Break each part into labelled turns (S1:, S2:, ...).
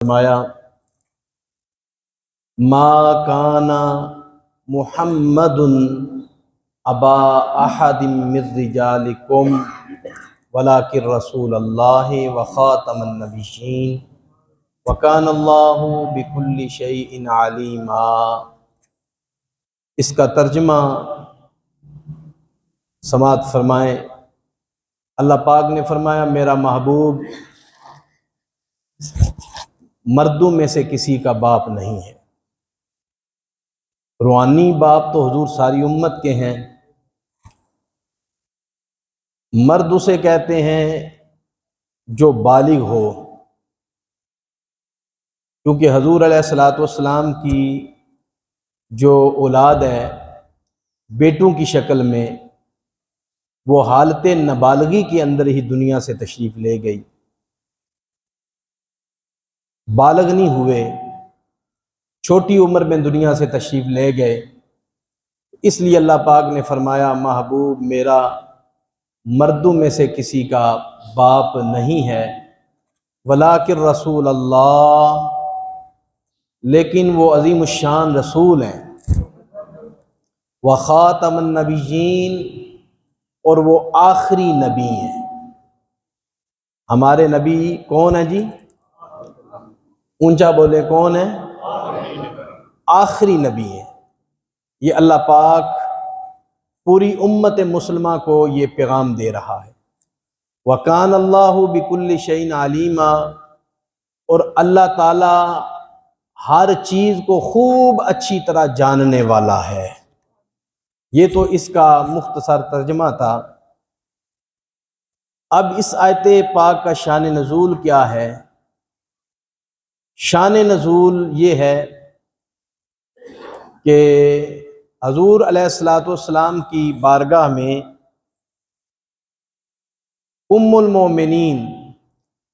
S1: فرمایا ما کانا محمد ابا احد من رجالکم ولکن رسول اللہ وخاتم النبیین وکان اللہ بکل شیء علیما۔ اس کا ترجمہ سماعت فرمائیں۔ اللہ پاک نے فرمایا میرا محبوب مردوں میں سے کسی کا باپ نہیں ہے۔ روحانی باپ تو حضور ساری امت کے ہیں۔ مرد اسے کہتے ہیں جو بالغ ہو، کیونکہ حضور علیہ الصلوۃ والسلام کی جو اولاد ہے بیٹوں کی شکل میں، وہ حالت نابالغی کے اندر ہی دنیا سے تشریف لے گئی، بالغ نہیں ہوئے، چھوٹی عمر میں دنیا سے تشریف لے گئے۔ اس لیے اللہ پاک نے فرمایا محبوب میرا مردوں میں سے کسی کا باپ نہیں ہے، ولیکن رسول اللہ، لیکن وہ عظیم الشان رسول ہیں، وخاتم النبیین، اور وہ آخری نبی ہیں۔ ہمارے نبی کون ہیں جی؟ اونچا بولے کون ہے؟ آخری نبی ہے۔ یہ اللہ پاک پوری امت مسلمہ کو یہ پیغام دے رہا ہے۔ وَكَانَ اللَّهُ بِكُلِّ شَيْءٍ عَلِيمًا، اور اللہ تعالی ہر چیز کو خوب اچھی طرح جاننے والا ہے۔ یہ تو اس کا مختصر ترجمہ تھا۔ اب اس آیت پاک کا شان نزول کیا ہے؟ شان نزول یہ ہے کہ حضور علیہ الصلوۃ والسلام کی بارگاہ میں ام المومنین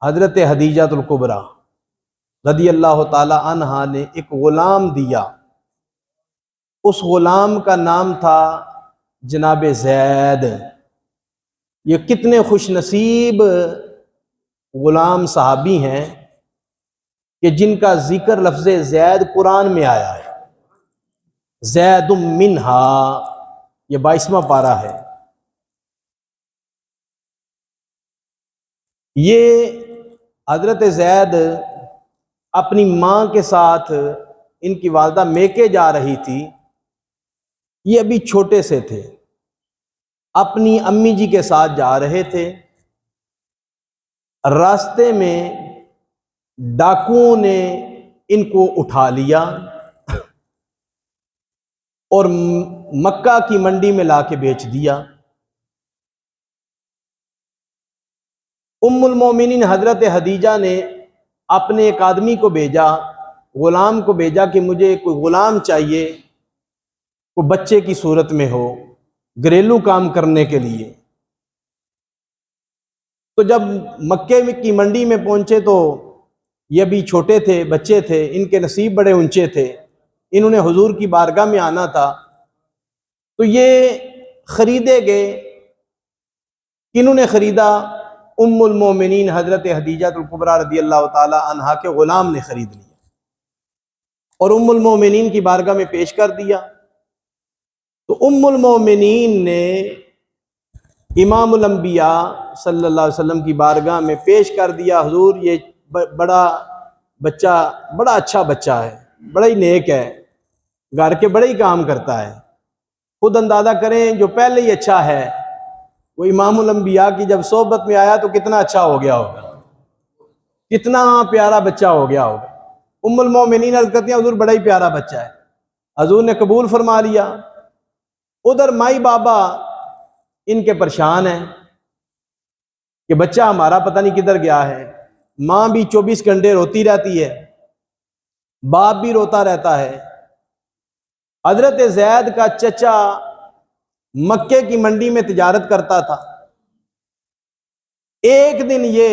S1: حضرت خدیجہ الکبریٰ رضی اللہ تعالی عنہا نے ایک غلام دیا۔ اس غلام کا نام تھا جناب زید۔ یہ کتنے خوش نصیب غلام صحابی ہیں کہ جن کا ذکر لفظ زید قرآن میں آیا ہے۔ زید منہا، یہ 22واں پارہ ہے۔ یہ حضرت زید اپنی ماں کے ساتھ، ان کی والدہ میکے جا رہی تھی، یہ ابھی چھوٹے سے تھے، اپنی امی جی کے ساتھ جا رہے تھے۔ راستے میں ڈاکوؤں نے ان کو اٹھا لیا اور مکہ کی منڈی میں لا کے بیچ دیا۔ ام المومنین حضرت خدیجہ نے اپنے ایک آدمی کو بھیجا، غلام کو بھیجا کہ مجھے کوئی غلام چاہیے، کوئی بچے کی صورت میں ہو، گھریلو کام کرنے کے لیے۔ تو جب مکے کی منڈی میں پہنچے تو یہ بھی چھوٹے تھے، بچے تھے، ان کے نصیب بڑے اونچے تھے، انہوں نے حضور کی بارگاہ میں آنا تھا۔ تو یہ خریدے گئے۔ انہوں نے خریدا؟ ام المومنین حضرت خدیجہ الکبریٰ رضی اللہ تعالی عنہا کے غلام نے خرید لیا اور ام المومنین کی بارگاہ میں پیش کر دیا۔ تو ام المومنین نے امام الانبیاء صلی اللہ علیہ وسلم کی بارگاہ میں پیش کر دیا، حضور یہ بڑا بچہ بڑا اچھا بچہ ہے، بڑا ہی نیک ہے، گھر کے بڑے ہی کام کرتا ہے۔ خود اندازہ کریں جو پہلے ہی اچھا ہے، وہ امام الانبیاء کی جب صحبت میں آیا تو کتنا اچھا ہو گیا ہوگا، کتنا پیارا بچہ ہو گیا ہوگا۔ ام المومنین عرض کرتی ہیں حضور بڑا ہی پیارا بچہ ہے۔ حضور نے قبول فرما لیا۔ ادھر مائی بابا ان کے پریشان ہیں کہ بچہ ہمارا پتہ نہیں کدھر گیا ہے۔ ماں بھی 24 گھنٹے روتی رہتی ہے، باپ بھی روتا رہتا ہے۔ حضرت زید کا چچا مکے کی منڈی میں تجارت کرتا تھا۔ ایک دن یہ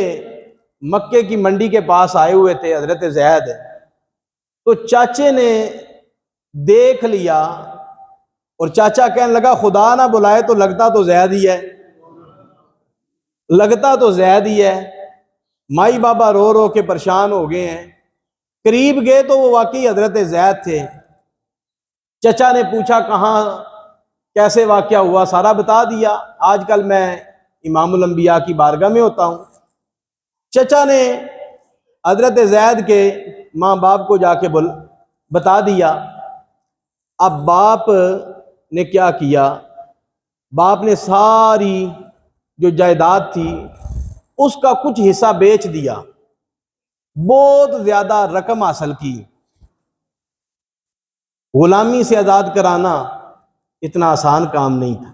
S1: مکے کی منڈی کے پاس آئے ہوئے تھے حضرت زید، تو چاچے نے دیکھ لیا اور چاچا کہنے لگا خدا نہ بلائے تو لگتا تو زید ہی ہے، لگتا تو زید ہی ہے۔ مائی بابا رو رو کے پریشان ہو گئے ہیں۔ قریب گئے تو وہ واقعی حضرت زید تھے۔ چچا نے پوچھا کہاں کیسے واقعہ ہوا، سارا بتا دیا۔ آج کل میں امام الانبیاء کی بارگاہ میں ہوتا ہوں۔ چچا نے حضرت زید کے ماں باپ کو جا کے بتا دیا۔ اب باپ نے کیا کیا، باپ نے ساری جو جائیداد تھی اس کا کچھ حصہ بیچ دیا، بہت زیادہ رقم حاصل کی۔ غلامی سے آزاد کرانا اتنا آسان کام نہیں تھا،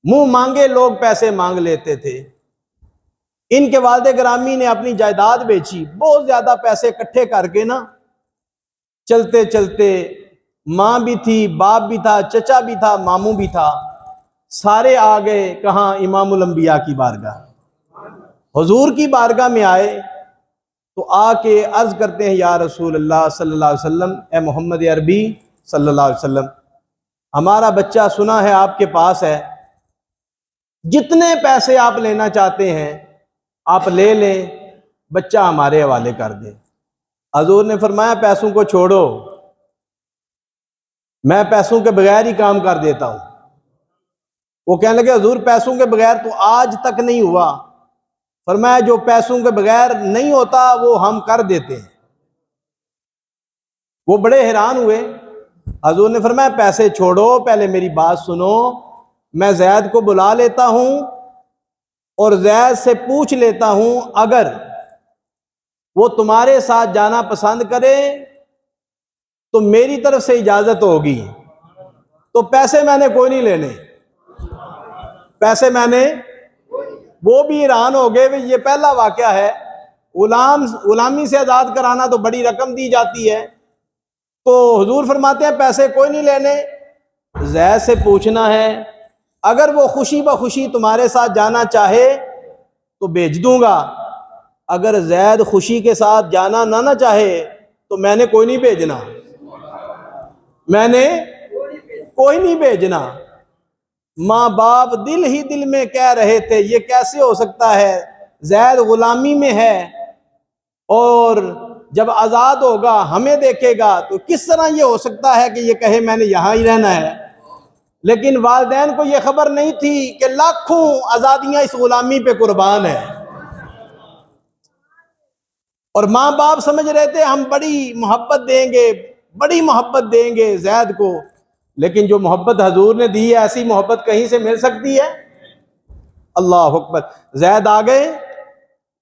S1: منہ مانگے لوگ پیسے مانگ لیتے تھے۔ ان کے والد گرامی نے اپنی جائیداد بیچی، بہت زیادہ پیسے اکٹھے کر کے نا چلتے چلتے، ماں بھی تھی، باپ بھی تھا، چچا بھی تھا، ماموں بھی تھا، سارے آ گئے کہاں؟ امام الانبیاء کی بارگاہ، حضور کی بارگاہ میں آئے تو آ کے عرض کرتے ہیں یا رسول اللہ صلی اللہ علیہ وسلم، اے محمد عربی صلی اللہ علیہ وسلم، ہمارا بچہ سنا ہے آپ کے پاس ہے، جتنے پیسے آپ لینا چاہتے ہیں آپ لے لیں، بچہ ہمارے حوالے کر دیں۔ حضور نے فرمایا پیسوں کو چھوڑو، میں پیسوں کے بغیر ہی کام کر دیتا ہوں۔ وہ کہنے لگے حضور پیسوں کے بغیر تو آج تک نہیں ہوا۔ فرمایا جو پیسوں کے بغیر نہیں ہوتا وہ ہم کر دیتے ہیں۔ وہ بڑے حیران ہوئے۔ حضور نے فرمایا پیسے چھوڑو، پہلے میری بات سنو، میں زید کو بلا لیتا ہوں اور زید سے پوچھ لیتا ہوں، اگر وہ تمہارے ساتھ جانا پسند کرے تو میری طرف سے اجازت ہوگی، تو پیسے میں نے کوئی نہیں لینے، پیسے میں نے۔ وہ بھی حیران ہو گئے، یہ پہلا واقعہ ہے، غلامی سے آزاد کرانا تو بڑی رقم دی جاتی ہے، تو حضور فرماتے ہیں پیسے کوئی نہیں لینے، زید سے پوچھنا ہے، اگر وہ خوشی بخوشی تمہارے ساتھ جانا چاہے تو بھیج دوں گا، اگر زید خوشی کے ساتھ جانا نہ چاہے تو میں نے کوئی نہیں بھیجنا، میں نے کوئی نہیں بھیجنا۔ ماں باپ دل ہی دل میں کہہ رہے تھے یہ کیسے ہو سکتا ہے، زید غلامی میں ہے اور جب آزاد ہوگا ہمیں دیکھے گا، تو کس طرح یہ ہو سکتا ہے کہ یہ کہے میں نے یہاں ہی رہنا ہے۔ لیکن والدین کو یہ خبر نہیں تھی کہ لاکھوں آزادیاں اس غلامی پہ قربان ہیں، اور ماں باپ سمجھ رہے تھے ہم بڑی محبت دیں گے، بڑی محبت دیں گے زید کو، لیکن جو محبت حضور نے دی ہے ایسی محبت کہیں سے مل سکتی ہے؟ اللہ اکبر۔ زید آ گئے،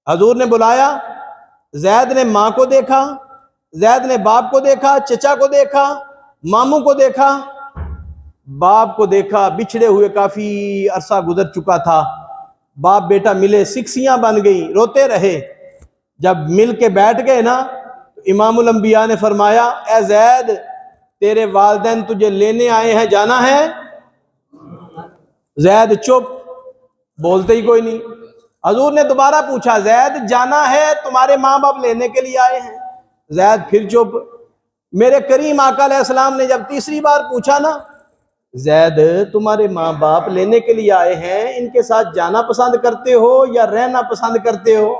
S1: حضور نے بلایا، زید نے ماں کو دیکھا، زید نے باپ کو دیکھا، چچا کو دیکھا، ماموں کو دیکھا، باپ کو دیکھا، بچھڑے ہوئے کافی عرصہ گزر چکا تھا، باپ بیٹا ملے، سکسیاں بن گئی، روتے رہے۔ جب مل کے بیٹھ گئے نا، امام الانبیاء نے فرمایا اے زید تیرے والدین تجھے لینے آئے ہیں، جانا ہے؟ زید چپ، بولتے ہی کوئی نہیں۔ حضور نے دوبارہ پوچھا زید جانا ہے؟ تمہارے ماں باپ لینے کے لیے آئے ہیں؟ زید پھر چپ۔ میرے کریم آقا علیہ السلام نے جب تیسری بار پوچھا نا، زید تمہارے ماں باپ لینے کے لیے آئے ہیں، ان کے ساتھ جانا پسند کرتے ہو یا رہنا پسند کرتے ہو؟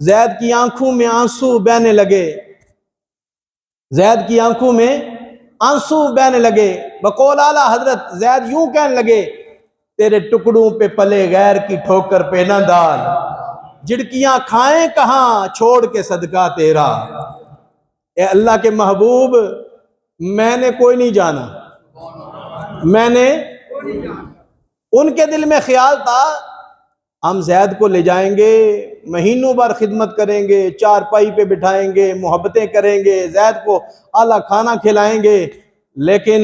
S1: زید کی آنکھوں میں آنسو بہنے لگے، زید کی آنکھوں میں آنسو بہنے لگے۔ بقول اعلیٰ حضرت زید یوں کہنے لگے تیرے ٹکڑوں پہ پلے غیر کی ٹھوکر پہ نہ ڈال، جھڑکیاں کھائیں کہاں چھوڑ کے صدقہ تیرا۔ اے اللہ کے محبوب میں نے کوئی نہیں جانا، میں نے، ان کے دل میں خیال تھا ہم زید کو لے جائیں گے، مہینوں بھر خدمت کریں گے، چارپائی پہ بٹھائیں گے، محبتیں کریں گے، زید کو اعلیٰ کھانا کھلائیں گے، لیکن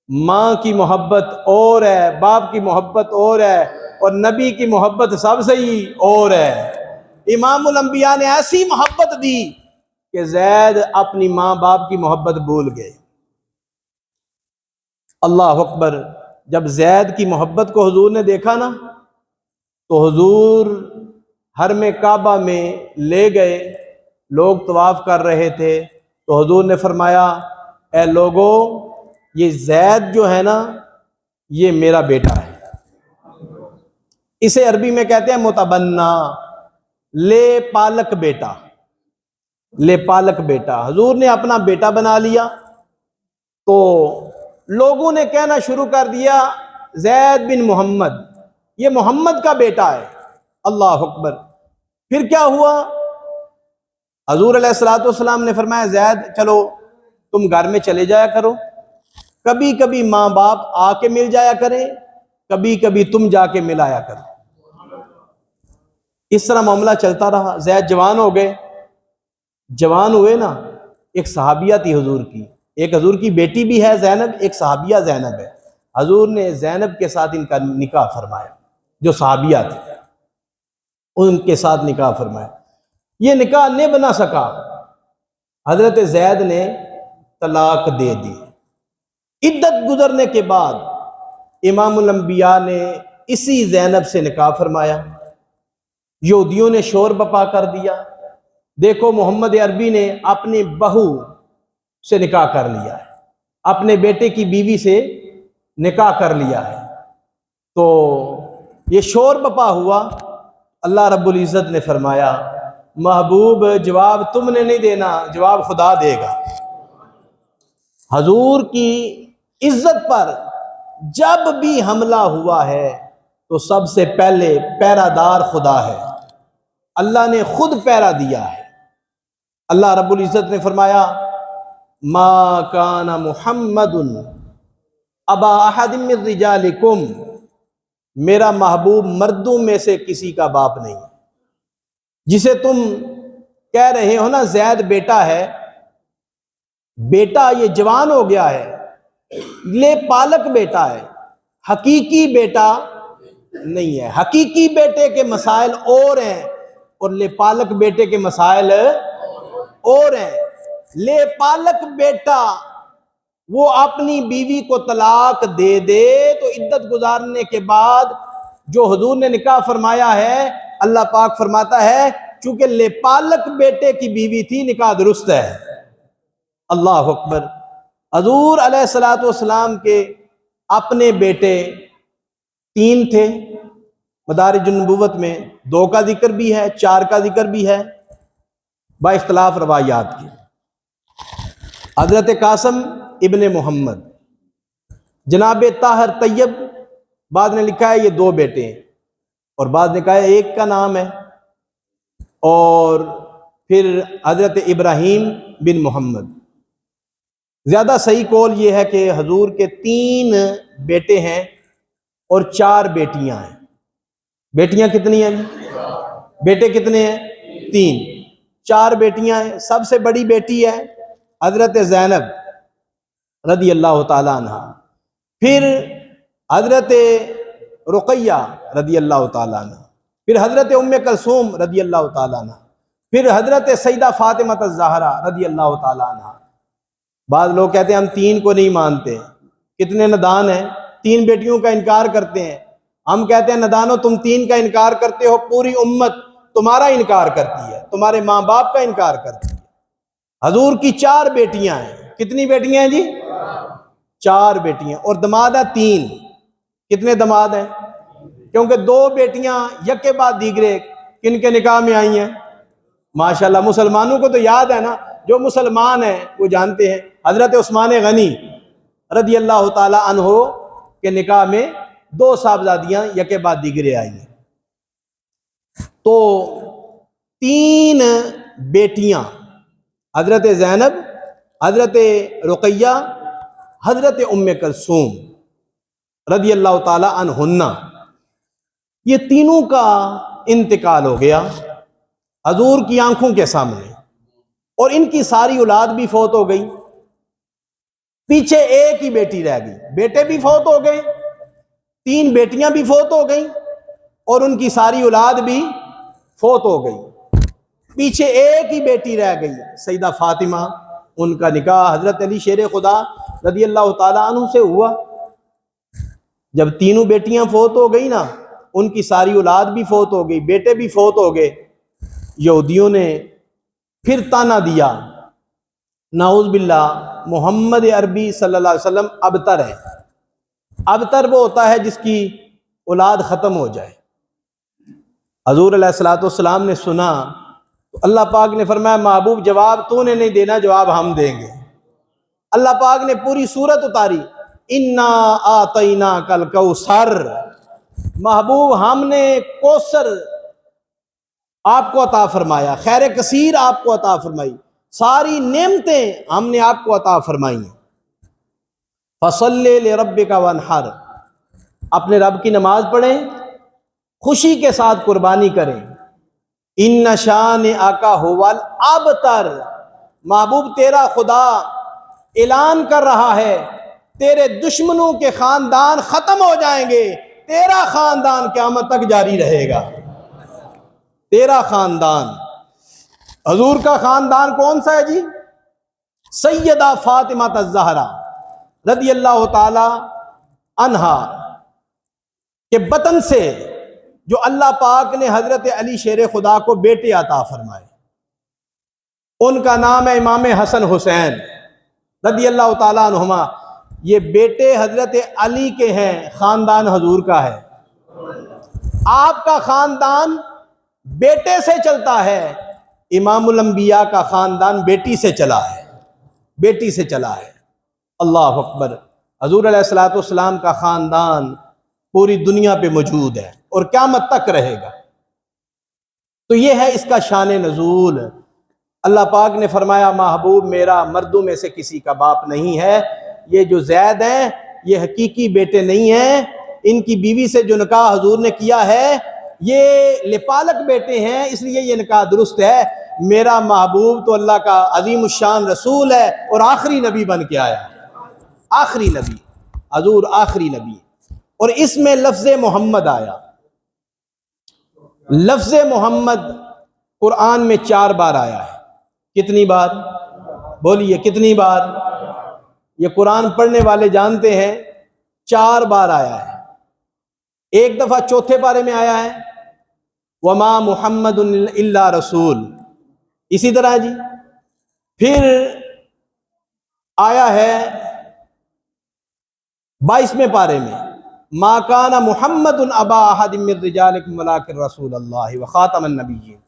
S1: ماں کی محبت اور ہے، باپ کی محبت اور ہے، اور نبی کی محبت سب سے ہی اور ہے۔ امام الانبیاء نے ایسی محبت دی کہ زید اپنی ماں باپ کی محبت بھول گئے۔ اللہ اکبر۔ جب زید کی محبت کو حضور نے دیکھا نا، تو حضور حرم کعبہ میں لے گئے، لوگ طواف کر رہے تھے، تو حضور نے فرمایا اے لوگو یہ زید جو ہے نا یہ میرا بیٹا ہے، اسے عربی میں کہتے ہیں متبنہ، لے پالک بیٹا، لے پالک بیٹا، حضور نے اپنا بیٹا بنا لیا تو لوگوں نے کہنا شروع کر دیا زید بن محمد، یہ محمد کا بیٹا ہے۔ اللہ اکبر۔ پھر کیا ہوا؟ حضور علیہ الصلوۃ والسلام نے فرمایا زید چلو تم گھر میں چلے جایا کرو، کبھی کبھی ماں باپ آ کے مل جایا کریں، کبھی کبھی تم جا کے ملایا کرو۔ اس طرح معاملہ چلتا رہا۔ زید جوان ہو گئے، جوان ہوئے نا، ایک صحابیہ تھی حضور کی، ایک حضور کی بیٹی بھی ہے زینب، ایک صحابیہ زینب ہے۔ حضور نے زینب کے ساتھ ان کا نکاح فرمایا، جو صحابیہ تھی ان کے ساتھ نکاح فرمایا۔ یہ نکاح نہیں بنا سکا، حضرت زید نے طلاق دے دی۔ عدت گزرنے کے بعد امام الانبیاء نے اسی زینب سے نکاح فرمایا۔ یہودیوں نے شور بپا کر دیا، دیکھو محمد عربی نے اپنی بہو سے نکاح کر لیا ہے، اپنے بیٹے کی بیوی سے نکاح کر لیا ہے۔ تو یہ شور بپا ہوا۔ اللہ رب العزت نے فرمایا محبوب جواب تم نے نہیں دینا، جواب خدا دے گا۔ حضور کی عزت پر جب بھی حملہ ہوا ہے تو سب سے پہلے پیرا دار خدا ہے، اللہ نے خود پیرا دیا ہے۔ اللہ رب العزت نے فرمایا ما کان محمد ابا احد من رجالکم، میرا محبوب مردوں میں سے کسی کا باپ نہیں۔ جسے تم کہہ رہے ہو نا زید بیٹا ہے، بیٹا یہ جوان ہو گیا ہے، لے پالک بیٹا ہے، حقیقی بیٹا نہیں ہے۔ حقیقی بیٹے کے مسائل اور ہیں اور لے پالک بیٹے کے مسائل اور ہیں۔ لے پالک بیٹا وہ اپنی بیوی کو طلاق دے دے تو عدت گزارنے کے بعد جو حضور نے نکاح فرمایا ہے، اللہ پاک فرماتا ہے چونکہ لے پالک بیٹے کی بیوی تھی نکاح درست ہے۔ اللہ اکبر۔ حضور علیہ الصلوۃ والسلام کے اپنے بیٹے 3 تھے، مدارج النبوت میں 2 کا ذکر بھی ہے، 4 کا ذکر بھی ہے با اختلاف روایات کے۔ حضرت قاسم ابن محمد، جناب طاہر طیب، بعد نے لکھا ہے یہ 2 بیٹے ہیں اور بعد نے کہا ہے 1 کا نام ہے، اور پھر حضرت ابراہیم بن محمد۔ زیادہ صحیح قول یہ ہے کہ حضور کے 3 بیٹے ہیں اور 4 بیٹیاں ہیں۔ بیٹیاں کتنی ہیں؟ بیٹے کتنے ہیں؟ 3۔ 4 بیٹیاں ہیں۔ سب سے بڑی بیٹی ہے حضرت زینب رضی اللہ تعالیٰ عنہ، پھر حضرت رقیہ رضی اللہ تعالیٰ عنہ، پھر حضرت ام کلثوم رضی اللہ تعالیٰ عنہ، پھر حضرت سیدہ فاطمہ الزہرا رضی اللہ تعالیٰ عنہ۔ بعض لوگ کہتے ہیں ہم 3 کو نہیں مانتے، کتنے نادان ہیں، 3 بیٹیوں کا انکار کرتے ہیں۔ ہم کہتے ہیں نادانو تم 3 کا انکار کرتے ہو، پوری امت تمہارا انکار کرتی ہے، تمہارے ماں باپ کا انکار کرتی ہے۔ حضور کی 4 بیٹیاں ہیں۔ کتنی بیٹیاں ہیں جی؟ 4 بیٹیاں، اور دماد ہیں 3۔ کتنے دماد ہیں؟ کیونکہ 2 بیٹیاں یک کے بعد دیگرے کن کے نکاح میں آئی ہیں؟ ماشاءاللہ مسلمانوں کو تو یاد ہے نا، جو مسلمان ہیں وہ جانتے ہیں۔ حضرت عثمان غنی رضی اللہ تعالی عنہ کے نکاح میں 2 صاحبزادیاں یک کے بعد دیگرے آئی ہیں۔ تو 3 بیٹیاں، حضرت زینب، حضرت رقیہ، حضرت ام کلثوم رضی اللہ تعالی عنہن، یہ تینوں کا انتقال ہو گیا حضور کی آنکھوں کے سامنے، اور ان کی ساری اولاد بھی فوت ہو گئی۔ پیچھے ایک ہی بیٹی رہ گئی، بیٹے بھی فوت ہو گئے، 3 بیٹیاں بھی فوت ہو گئیں اور ان کی ساری اولاد بھی فوت ہو گئی۔ پیچھے ایک ہی بیٹی رہ گئی سیدہ فاطمہ، ان کا نکاح حضرت علی شیر خدا رضی اللہ تعالیٰ عنہ سے ہوا۔ جب تینوں بیٹیاں فوت ہو گئی نا، ان کی ساری اولاد بھی فوت ہو گئی، بیٹے بھی فوت ہو گئے، یہودیوں نے پھر تانا دیا، نعوذ باللہ محمد عربی صلی اللہ علیہ وسلم ابتر ہے۔ ابتر وہ ہوتا ہے جس کی اولاد ختم ہو جائے۔ حضور علیہ الصلوۃ والسلام نے سنا تو اللہ پاک نے فرمایا محبوب جواب تو نے نہیں دینا، جواب ہم دیں گے۔ اللہ پاک نے پوری سورت اتاری، انا اعطیناک الکوثر، محبوب ہم نے کوثر آپ کو عطا فرمایا، خیر کثیر آپ کو عطا فرمائی، ساری نعمتیں ہم نے آپ کو عطا فرمائی ہیں۔ فصلی لربک وانحر، اپنے رب کی نماز پڑھیں، خوشی کے ساتھ قربانی کریں۔ ان شانئک ھو الابتر، محبوب تیرا خدا اعلان کر رہا ہے تیرے دشمنوں کے خاندان ختم ہو جائیں گے، تیرا خاندان قیامت تک جاری رہے گا۔ تیرا خاندان، حضور کا خاندان کون سا ہے جی؟ سیدہ فاطمہ الزہرا رضی اللہ تعالی عنہا کے بطن سے جو اللہ پاک نے حضرت علی شیر خدا کو بیٹے عطا فرمائے، ان کا نام ہے امام حسن حسین رضی اللہ تعالیٰ عنہما۔ یہ بیٹے حضرت علی کے ہیں، خاندان حضور کا ہے۔ آپ کا خاندان بیٹے سے چلتا ہے، امام الانبیاء کا خاندان بیٹی سے چلا ہے، بیٹی سے چلا ہے۔ اللہ اکبر۔ حضور علیہ الصلوۃ والسلام کا خاندان پوری دنیا پہ موجود ہے اور قیامت تک رہے گا۔ تو یہ ہے اس کا شان نزول۔ اللہ پاک نے فرمایا محبوب میرا مردوں میں سے کسی کا باپ نہیں ہے، یہ جو زید ہیں یہ حقیقی بیٹے نہیں ہیں، ان کی بیوی سے جو نکاح حضور نے کیا ہے یہ لپالک بیٹے ہیں، اس لیے یہ نکاح درست ہے۔ میرا محبوب تو اللہ کا عظیم الشان رسول ہے اور آخری نبی بن کے آیا ہے، آخری نبی، حضور آخری نبی۔ اور اس میں لفظ محمد آیا، لفظ محمد قرآن میں 4 بار آیا ہے۔ کتنی بار؟ بولیے کتنی بار؟ یہ قرآن پڑھنے والے جانتے ہیں 4 بار آیا ہے۔ ایک دفعہ 4تھے پارے میں آیا ہے وما محمد الا رسول، اسی طرح جی۔ پھر آیا ہے 22ویں پارے میں ما کان محمد ابا احد من رجالکم ولکن رسول اللہ وخاتم النبیین۔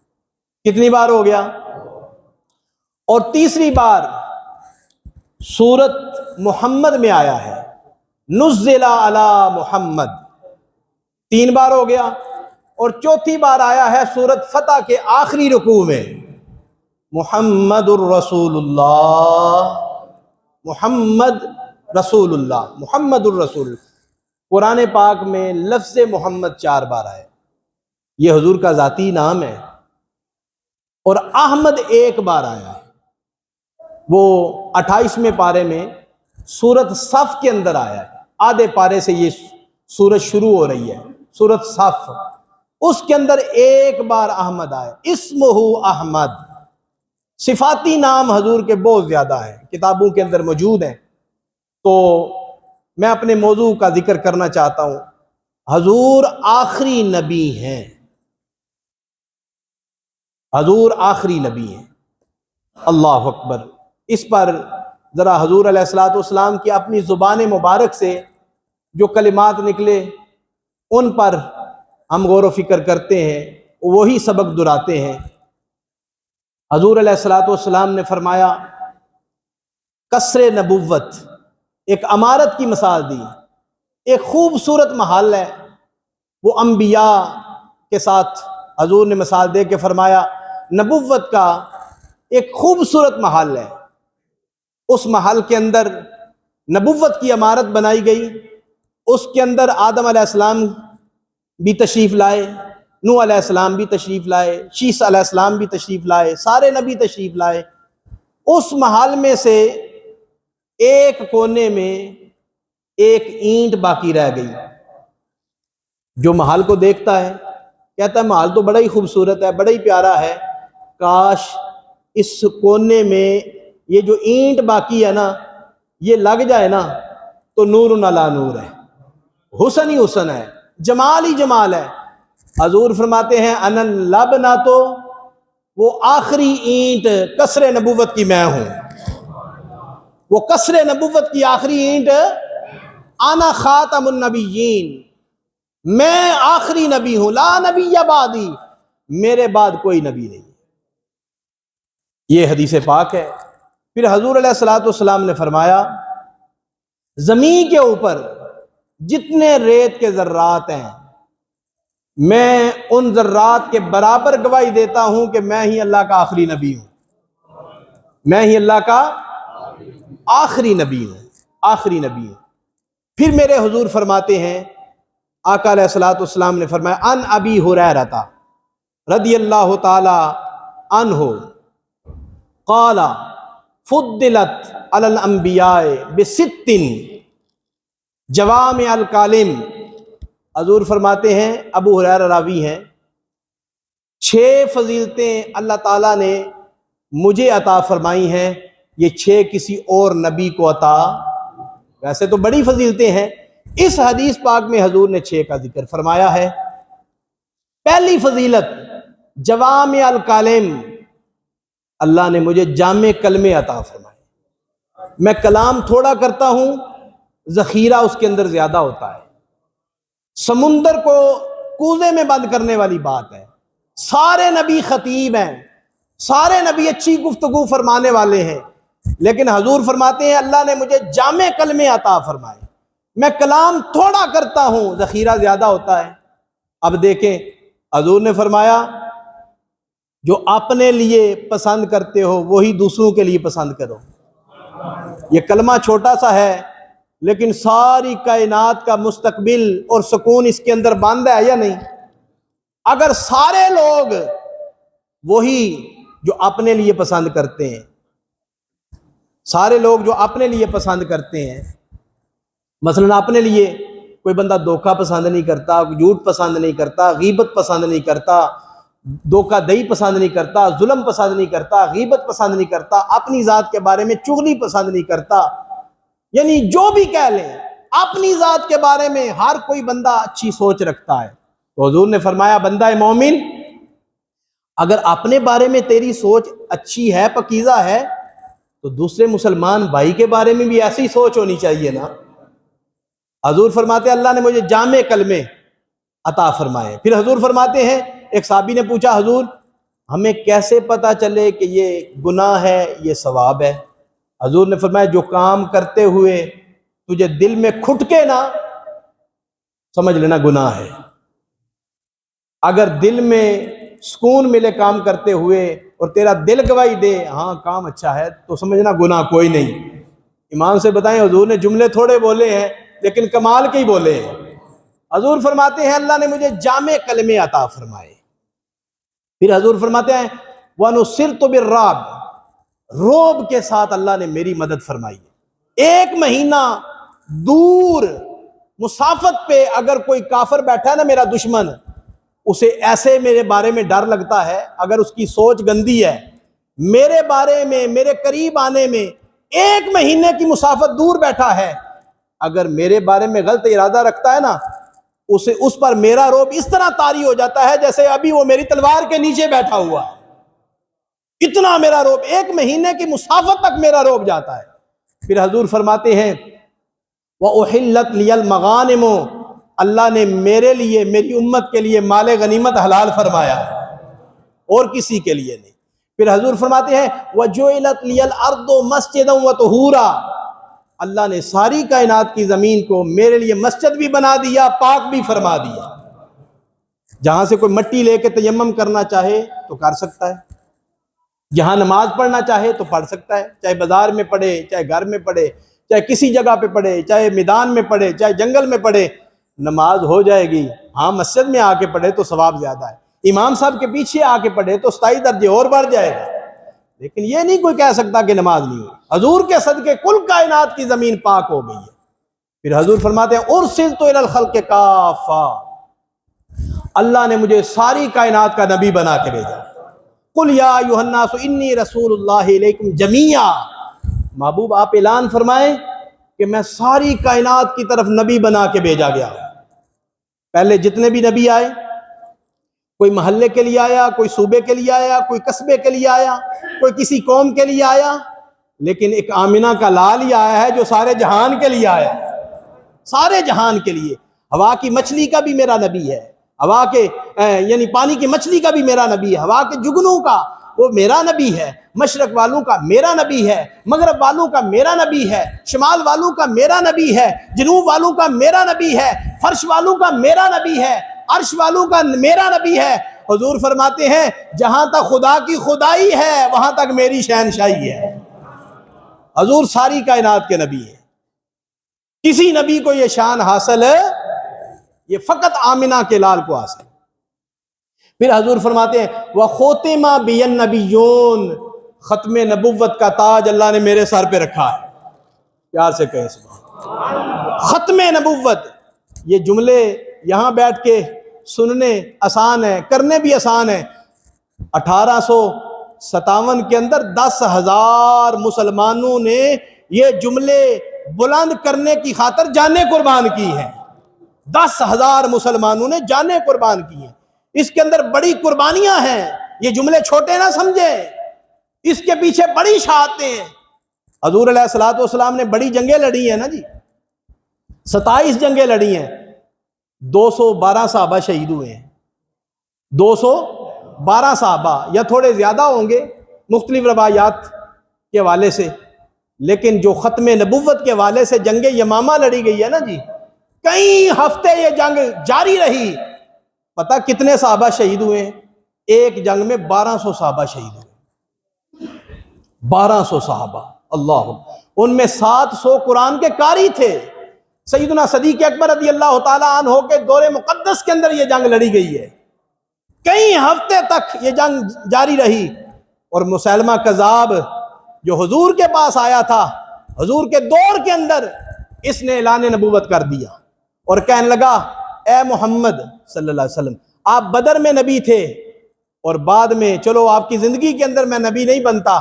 S1: کتنی بار ہو گیا؟ اور تیسری بار سورت محمد میں آیا ہے نزل علی محمد، 3 بار ہو گیا۔ اور 4تھی بار آیا ہے سورت فتح کے آخری رکوع میں محمد الرسول اللہ، محمد رسول اللہ، محمد الرسول۔ قرآن پاک میں لفظ محمد 4 بار آئے، یہ حضور کا ذاتی نام ہے۔ اور احمد 1 بار آیا ہے، وہ 28ویں پارے میں سورت صف کے اندر آیا ہے، آدھے پارے سے یہ سورت شروع ہو رہی ہے، سورت صف، اس کے اندر 1 بار احمد آئے، اسمہ احمد۔ صفاتی نام حضور کے بہت زیادہ ہیں، کتابوں کے اندر موجود ہیں۔ تو میں اپنے موضوع کا ذکر کرنا چاہتا ہوں، حضور آخری نبی ہیں، حضور آخری نبی ہیں۔ اللہ اکبر۔ اس پر ذرا حضور علیہ الصلوۃ والسلام کی اپنی زبان مبارک سے جو کلمات نکلے ان پر ہم غور و فکر کرتے ہیں، وہی سبق دہراتے ہیں۔ حضور علیہ الصلوۃ والسلام نے فرمایا قصر نبوت، ایک عمارت کی مثال دی، ایک خوبصورت محل ہے، وہ انبیاء کے ساتھ حضور نے مثال دے کے فرمایا نبوت کا ایک خوبصورت محل ہے، اس محل کے اندر نبوت کی عمارت بنائی گئی، اس کے اندر آدم علیہ السلام بھی تشریف لائے، نوح علیہ السلام بھی تشریف لائے، شیس علیہ السلام بھی تشریف لائے، سارے نبی تشریف لائے۔ اس محل میں سے ایک کونے میں ایک اینٹ باقی رہ گئی۔ جو محل کو دیکھتا ہے کہتا ہے محل تو بڑا ہی خوبصورت ہے، بڑا ہی پیارا ہے، کاش اس کونے میں یہ جو اینٹ باقی ہے نا یہ لگ جائے نا تو نور علی نور ہے، حسن ہی حسن ہے، جمال ہی جمال ہے۔ حضور فرماتے ہیں انا لبنا، تو وہ آخری اینٹ قصر نبوت کی میں ہوں، وہ قصر نبوت کی آخری اینٹ، انا خاتم النبیین، میں آخری نبی ہوں، لا نبی بعدی، میرے بعد کوئی نبی نہیں۔ یہ حدیث پاک ہے۔ پھر حضور علیہ الصلوۃ والسلام نے فرمایا زمین کے اوپر جتنے ریت کے ذرات ہیں میں ان ذرات کے برابر گواہی دیتا ہوں کہ میں ہی اللہ کا آخری نبی ہوں، میں ہی اللہ کا آخری نبی ہوں، آخری نبی ہوں۔ پھر میرے حضور فرماتے ہیں، آقا علیہ الصلوۃ والسلام نے فرمایا ان ابی ہریرہ رضی اللہ تعالی عنہ قال فضلت علی الانبیاء بست جوامع الکالم۔ حضور فرماتے ہیں، ابو ہریرہ راوی ہیں، 6 فضیلتیں اللہ تعالیٰ نے مجھے عطا فرمائی ہیں، یہ 6 کسی اور نبی کو عطا، ویسے تو بڑی فضیلتیں ہیں، اس حدیث پاک میں حضور نے 6 کا ذکر فرمایا ہے۔ پہلی فضیلت جوامع الکالم، اللہ نے مجھے جامع کلمے عطا فرمائے۔ میں کلام تھوڑا کرتا ہوں، ذخیرہ اس کے اندر زیادہ ہوتا ہے۔ سمندر کو کوزے میں بند کرنے والی بات ہے۔ سارے نبی خطیب ہیں، سارے نبی اچھی گفتگو فرمانے والے ہیں، لیکن حضور فرماتے ہیں اللہ نے مجھے جامع کلمے عطا فرمائے، میں کلام تھوڑا کرتا ہوں، ذخیرہ زیادہ ہوتا ہے۔ اب دیکھیں حضور نے فرمایا جو اپنے لیے پسند کرتے ہو وہی دوسروں کے لیے پسند کرو۔ یہ کلمہ چھوٹا سا ہے لیکن ساری کائنات کا مستقبل اور سکون اس کے اندر بند ہے یا نہیں؟ اگر سارے لوگ وہی جو اپنے لیے پسند کرتے ہیں، سارے لوگ جو اپنے لیے پسند کرتے ہیں، مثلا اپنے لیے کوئی بندہ دھوکہ پسند نہیں کرتا، جھوٹ پسند نہیں کرتا، غیبت پسند نہیں کرتا، دھوکہ دہی پسند نہیں کرتا، ظلم پسند نہیں کرتا، غیبت پسند نہیں کرتا، اپنی ذات کے بارے میں چغلی پسند نہیں کرتا، یعنی جو بھی کہہ لیں اپنی ذات کے بارے میں ہر کوئی بندہ اچھی سوچ رکھتا ہے۔ تو حضور نے فرمایا بندہ مومن اگر اپنے بارے میں تیری سوچ اچھی ہے، پکیزہ ہے، تو دوسرے مسلمان بھائی کے بارے میں بھی ایسی سوچ ہونی چاہیے نا۔ حضور فرماتے ہیں اللہ نے مجھے جامع کلمے عطا فرمائے۔ پھر حضور فرماتے ہیں، ایک صحابی نے پوچھا حضور ہمیں کیسے پتا چلے کہ یہ گناہ ہے یہ ثواب ہے؟ حضور نے فرمایا جو کام کرتے ہوئے تجھے دل میں کھٹکے نا، سمجھ لینا گناہ ہے۔ اگر دل میں سکون ملے کام کرتے ہوئے اور تیرا دل گواہی دے ہاں کام اچھا ہے، تو سمجھنا گناہ کوئی نہیں۔ ایمان سے بتائیں حضور نے جملے تھوڑے بولے ہیں لیکن کمال کے ہی بولے ہیں۔ حضور فرماتے ہیں اللہ نے مجھے جامع کلمے عطا فرمائے۔ پھر حضور فرماتے ہیں وَنُصِرْتُ بِالرَّعْبِ، روب کے ساتھ اللہ نے میری مدد فرمائی ہے۔ 1 مہینہ دور مسافت پہ اگر کوئی کافر بیٹھا ہے نا میرا دشمن، اسے ایسے میرے بارے میں ڈر لگتا ہے، اگر اس کی سوچ گندی ہے میرے بارے میں، میرے قریب آنے میں 1 مہینے کی مسافت دور بیٹھا ہے، اگر میرے بارے میں غلط ارادہ رکھتا ہے نا، اس پر میرا روب اس طرح طاری ہو جاتا ہے جیسے ابھی وہ میری تلوار کے نیچے بیٹھا ہوا ہے، اتنا میرا روب، 1 مہینے کی مسافت تک میرا روب جاتا ہے۔ پھر حضور فرماتے ہیں وَأُحِلَّتْ لِيَ الْمَغَانِمُ، اللہ نے میرے لیے، میری امت کے لیے مال غنیمت حلال فرمایا ہے، اور کسی کے لیے نہیں۔ پھر حضور فرماتے ہیں وَجُعِلَتْ لِيَ الْأَرْضُ مَسْجِدًا وَطُہُورًا، اللہ نے ساری کائنات کی زمین کو میرے لیے مسجد بھی بنا دیا، پاک بھی فرما دیا۔ جہاں سے کوئی مٹی لے کے تیمم کرنا چاہے تو کر سکتا ہے، جہاں نماز پڑھنا چاہے تو پڑھ سکتا ہے، چاہے بازار میں پڑھے، چاہے گھر میں پڑھے، چاہے کسی جگہ پہ پڑھے، چاہے میدان میں پڑھے، چاہے جنگل میں پڑھے، نماز ہو جائے گی۔ ہاں مسجد میں آ کے پڑھے تو ثواب زیادہ ہے، امام صاحب کے پیچھے آ کے پڑھے تو 27 درجے اور بڑھ جائے گا، لیکن یہ نہیں کوئی کہہ سکتا کہ نماز نہیں ہوئی۔ حضور کے صدقے کل کائنات کی زمین پاک ہو گئی ہے۔ پھر حضور فرماتے ہیں ارسلت الی الخلق کافہ، اللہ نے مجھے ساری کائنات کا نبی بنا کے بھیجا۔ قل یا ایھا الناس انی رسول اللہ الیکم جمیعا، محبوب آپ اعلان فرمائیں کہ میں ساری کائنات کی طرف نبی بنا کے بھیجا گیا ہوں۔ پہلے جتنے بھی نبی آئے، کوئی محلے کے لیے آیا، کوئی صوبے کے لیے آیا، کوئی قصبے کے لیے آیا، کوئی کسی قوم کے لیے آیا، لیکن ایک آمنہ کا لال ہی آیا ہے جو سارے جہان کے لیے آیا، سارے جہان کے لیے۔ ہوا کی مچھلی کا بھی میرا نبی ہے، ہوا کے یعنی پانی کی مچھلی کا بھی میرا نبی ہے، ہوا کے جگنوں کا، وہ میرا نبی ہے، مشرق والوں کا میرا نبی ہے، مغرب والوں کا میرا نبی ہے، شمال والوں کا میرا نبی ہے، جنوب والوں کا میرا نبی ہے، فرش والوں کا میرا نبی ہے، عرش والوں کا میرا نبی ہے۔ حضور فرماتے ہیں جہاں تک خدا کی خدائی ہے وہاں تک میری شہنشاہی ہے۔ حضور ساری کائنات کے نبی ہیں، کسی نبی کو یہ شان حاصل ہے، یہ فقط آمنہ کے لال کو حاصل ہے۔ پھر حضور فرماتے ہیں وَخُوتِمَ بِيَ النَّبِيُّونَ، ختم نبوت کا تاج اللہ نے میرے سر پہ رکھا ہے۔ پیار سے کہیں سبحان۔ ختم نبوت، یہ جملے یہاں بیٹھ کے سننے آسان ہے، کرنے بھی آسان ہے۔ 1857 کے اندر 10,000 مسلمانوں نے یہ جملے بلند کرنے کی خاطر جانیں قربان کی ہیں۔ 10,000 مسلمانوں نے جانیں قربان کی ہیں۔ اس کے اندر بڑی قربانیاں ہیں، یہ جملے چھوٹے نہ سمجھیں، اس کے پیچھے بڑی شہادتیں ہیں۔ حضور علیہ الصلوۃ والسلام نے بڑی جنگیں لڑی ہیں نا جی، 27 جنگیں لڑی ہیں، 212 صحابہ شہید ہوئے ہیں۔ 212 صحابہ یا تھوڑے زیادہ ہوں گے مختلف روایات کے حوالے سے، لیکن جو ختم نبوت کے حوالے سے جنگ یمامہ لڑی گئی ہے نا جی، کئی ہفتے یہ جنگ جاری رہی۔ پتہ کتنے صحابہ شہید ہوئے ہیں؟ ایک جنگ میں 1200 صحابہ شہید ہوئے، 1200 صحابہ، اللہ، ان میں 700 قرآن کے قاری تھے۔ سیدنا صدیق اکبر رضی اللہ تعالیٰ عنہ کے دور مقدس کے اندر یہ جنگ لڑی گئی ہے، کئی ہفتے تک یہ جنگ جاری رہی۔ اور مسیلمہ کذاب جو حضور کے پاس آیا تھا، حضور کے دور کے اندر، اس نے اعلان نبوت کر دیا اور کہنے لگا اے محمد صلی اللہ علیہ وسلم، آپ بدر میں نبی تھے اور بعد میں چلو آپ کی زندگی کے اندر میں نبی نہیں بنتا،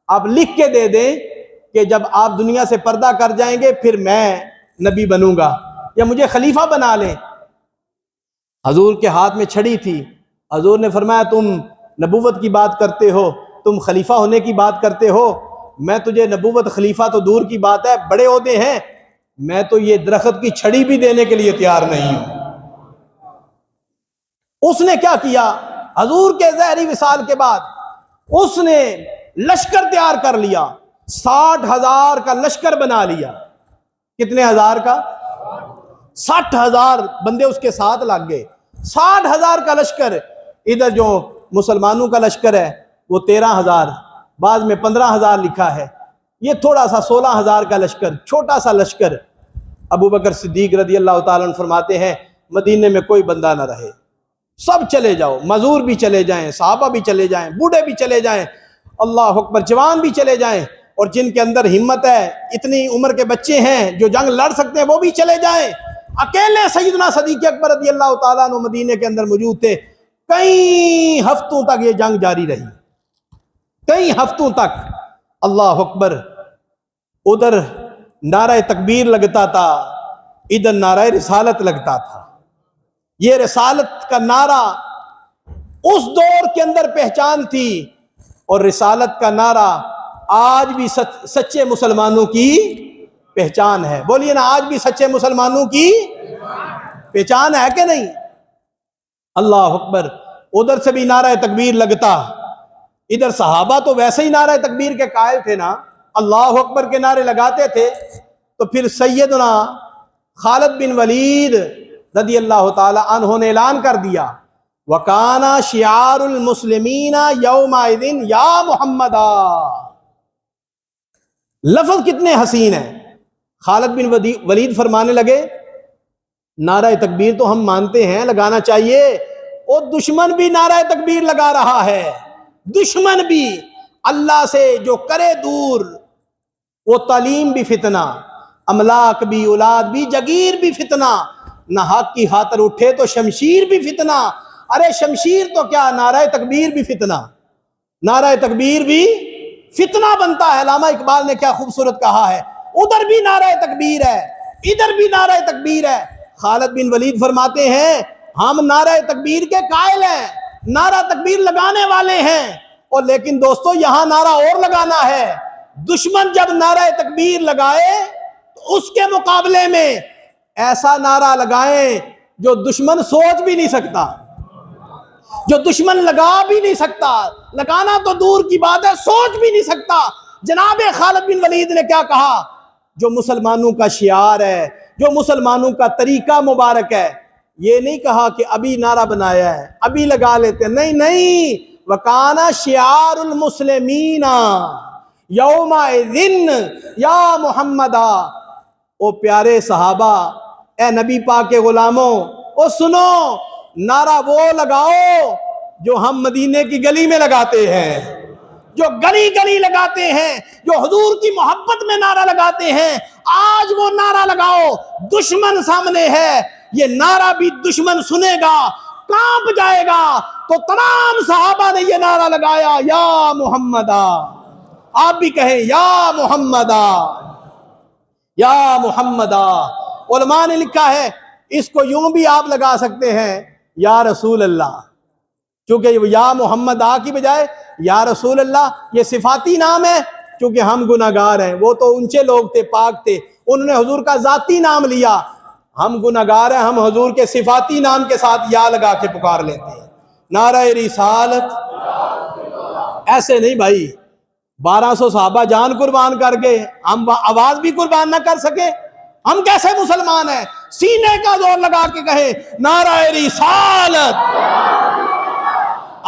S1: آپ لکھ کے دے دیں کہ جب آپ دنیا سے پردہ کر جائیں گے پھر میں نبی بنوں گا، یا مجھے خلیفہ بنا لیں۔ حضور کے ہاتھ میں چھڑی تھی، حضور نے فرمایا تم نبوت کی بات کرتے ہو، تم خلیفہ ہونے کی بات کرتے ہو، میں تجھے نبوت خلیفہ تو دور کی بات ہے، بڑے عہدے ہیں، میں تو یہ درخت کی چھڑی بھی دینے کے لیے تیار نہیں ہوں۔ اس نے کیا کیا؟ حضور کے ظاہری وصال کے بعد اس نے لشکر تیار کر لیا، 60,000 کا لشکر بنا لیا۔ کتنے ہزار کا؟ 60,000 بندے اس کے ساتھ لگ گئے، 60,000 کا لشکر۔ ادھر جو مسلمانوں کا لشکر ہے وہ 13,000، بعض میں 15,000 لکھا ہے، یہ تھوڑا سا 16,000 کا لشکر، چھوٹا سا لشکر۔ ابو بکر صدیق رضی اللہ تعالیٰ عنہ فرماتے ہیں مدینے میں کوئی بندہ نہ رہے، سب چلے جاؤ، معذور بھی چلے جائیں، صحابہ بھی چلے جائیں، بوڑھے بھی چلے جائیں، اللہ اکبر، جوان بھی چلے جائیں، اور جن کے اندر ہمت ہے، اتنی عمر کے بچے ہیں جو جنگ لڑ سکتے ہیں وہ بھی چلے جائیں۔ اکیلے سیدنا صدیق اکبر رضی اللہ تعالیٰ عنہ مدینے کے اندر موجود تھے۔ کئی ہفتوں تک یہ جنگ جاری رہی، کئی ہفتوں تک، اللہ اکبر۔ ادھر نعرہ تکبیر لگتا تھا، ادھر نعرہ رسالت لگتا تھا۔ یہ رسالت کا نعرہ اس دور کے اندر پہچان تھی، اور رسالت کا نعرہ آج بھی سچے مسلمانوں کی پہچان ہے۔ بولیے نا، آج بھی سچے مسلمانوں کی پہچان ہے کہ نہیں؟ اللہ اکبر۔ ادھر سے بھی نعرہ تکبیر لگتا، ادھر صحابہ تو ویسے ہی نعرہ تکبیر کے قائل تھے نا، اللہ اکبر کے نعرے لگاتے تھے۔ تو پھر سیدنا خالد بن ولید رضی اللہ تعالی عنہ نے اعلان کر دیا وَكَانَ شِعَارُ الْمُسْلِمِينَ يَوْمَئِذٍ يَا مُحَمَّدًا۔ لفظ کتنے حسین ہیں۔ خالد بن ولید فرمانے لگے نعرہ تکبیر تو ہم مانتے ہیں، لگانا چاہیے، اور دشمن بھی نعرہ تکبیر لگا رہا ہے، دشمن بھی، اللہ سے جو کرے دور، وہ تعلیم بھی فتنہ، املاک بھی، اولاد بھی، جگیر بھی فتنہ، نہ حق کی خاطر اٹھے تو شمشیر بھی فتنہ۔ ارے شمشیر تو کیا، نعرہ تکبیر بھی فتنہ، نعرہ تکبیر بھی فتنہ بنتا ہے۔ علامہ اقبال نے کیا خوبصورت کہا ہے، ادھر بھی نعرہ تکبیر ہے، ادھر بھی نعرہ تکبیر ہے۔ خالد بن ولید فرماتے ہیں ہم نعرہ تکبیر کے قائل ہیں، نعرہ تکبیر لگانے والے ہیں، اور لیکن دوستو یہاں نعرہ اور لگانا ہے۔ دشمن جب نعرہ تکبیر لگائے تو اس کے مقابلے میں ایسا نعرہ لگائیں جو دشمن سوچ بھی نہیں سکتا۔ جو دشمن لگا بھی نہیں سکتا، لگانا تو دور کی بات ہے، سوچ بھی نہیں سکتا۔ جناب خالد بن ولید نے کیا کہا؟ جو مسلمانوں کا شعار ہے، جو مسلمانوں کا طریقہ مبارک ہے، یہ نہیں کہا کہ ابھی نعرہ بنایا ہے ابھی لگا لیتے، نہیں نہیں، وَكَانَ شِعَارُ الْمُسْلِمِينَ يَوْمَئِذٍ یا محمدہ۔ او پیارے صحابہ، اے نبی پاک کے غلاموں، او سنو، نعرہ وہ لگاؤ جو ہم مدینے کی گلی میں لگاتے ہیں، جو گلی گلی لگاتے ہیں، جو حضور کی محبت میں نعرہ لگاتے ہیں، آج وہ نعرہ لگاؤ۔ دشمن سامنے ہے، یہ نعرہ بھی دشمن سنے گا، کانپ جائے گا۔ تو تمام صحابہ نے یہ نعرہ لگایا، یا محمدہ۔ آپ بھی کہیں یا محمدہ، یا محمدہ۔ علماء نے لکھا ہے اس کو یوں بھی آپ لگا سکتے ہیں، یا رسول اللہ، چونکہ یا محمد کی بجائے یا رسول اللہ یہ صفاتی نام ہے، چونکہ ہم گناہگار ہیں، وہ تو اونچے لوگ تھے، پاک تھے، انہوں نے حضور کا ذاتی نام لیا، ہم گناہگار ہیں، ہم حضور کے صفاتی نام کے ساتھ یا لگا کے پکار لیتے ہیں، نعرہ رسالت۔ ایسے نہیں بھائی، 1200 صحابہ جان قربان کر کے ہم آواز بھی قربان نہ کر سکے، ہم کیسے مسلمان ہیں؟ سینے کا زور لگا کے کہیں نعرہ رسالت۔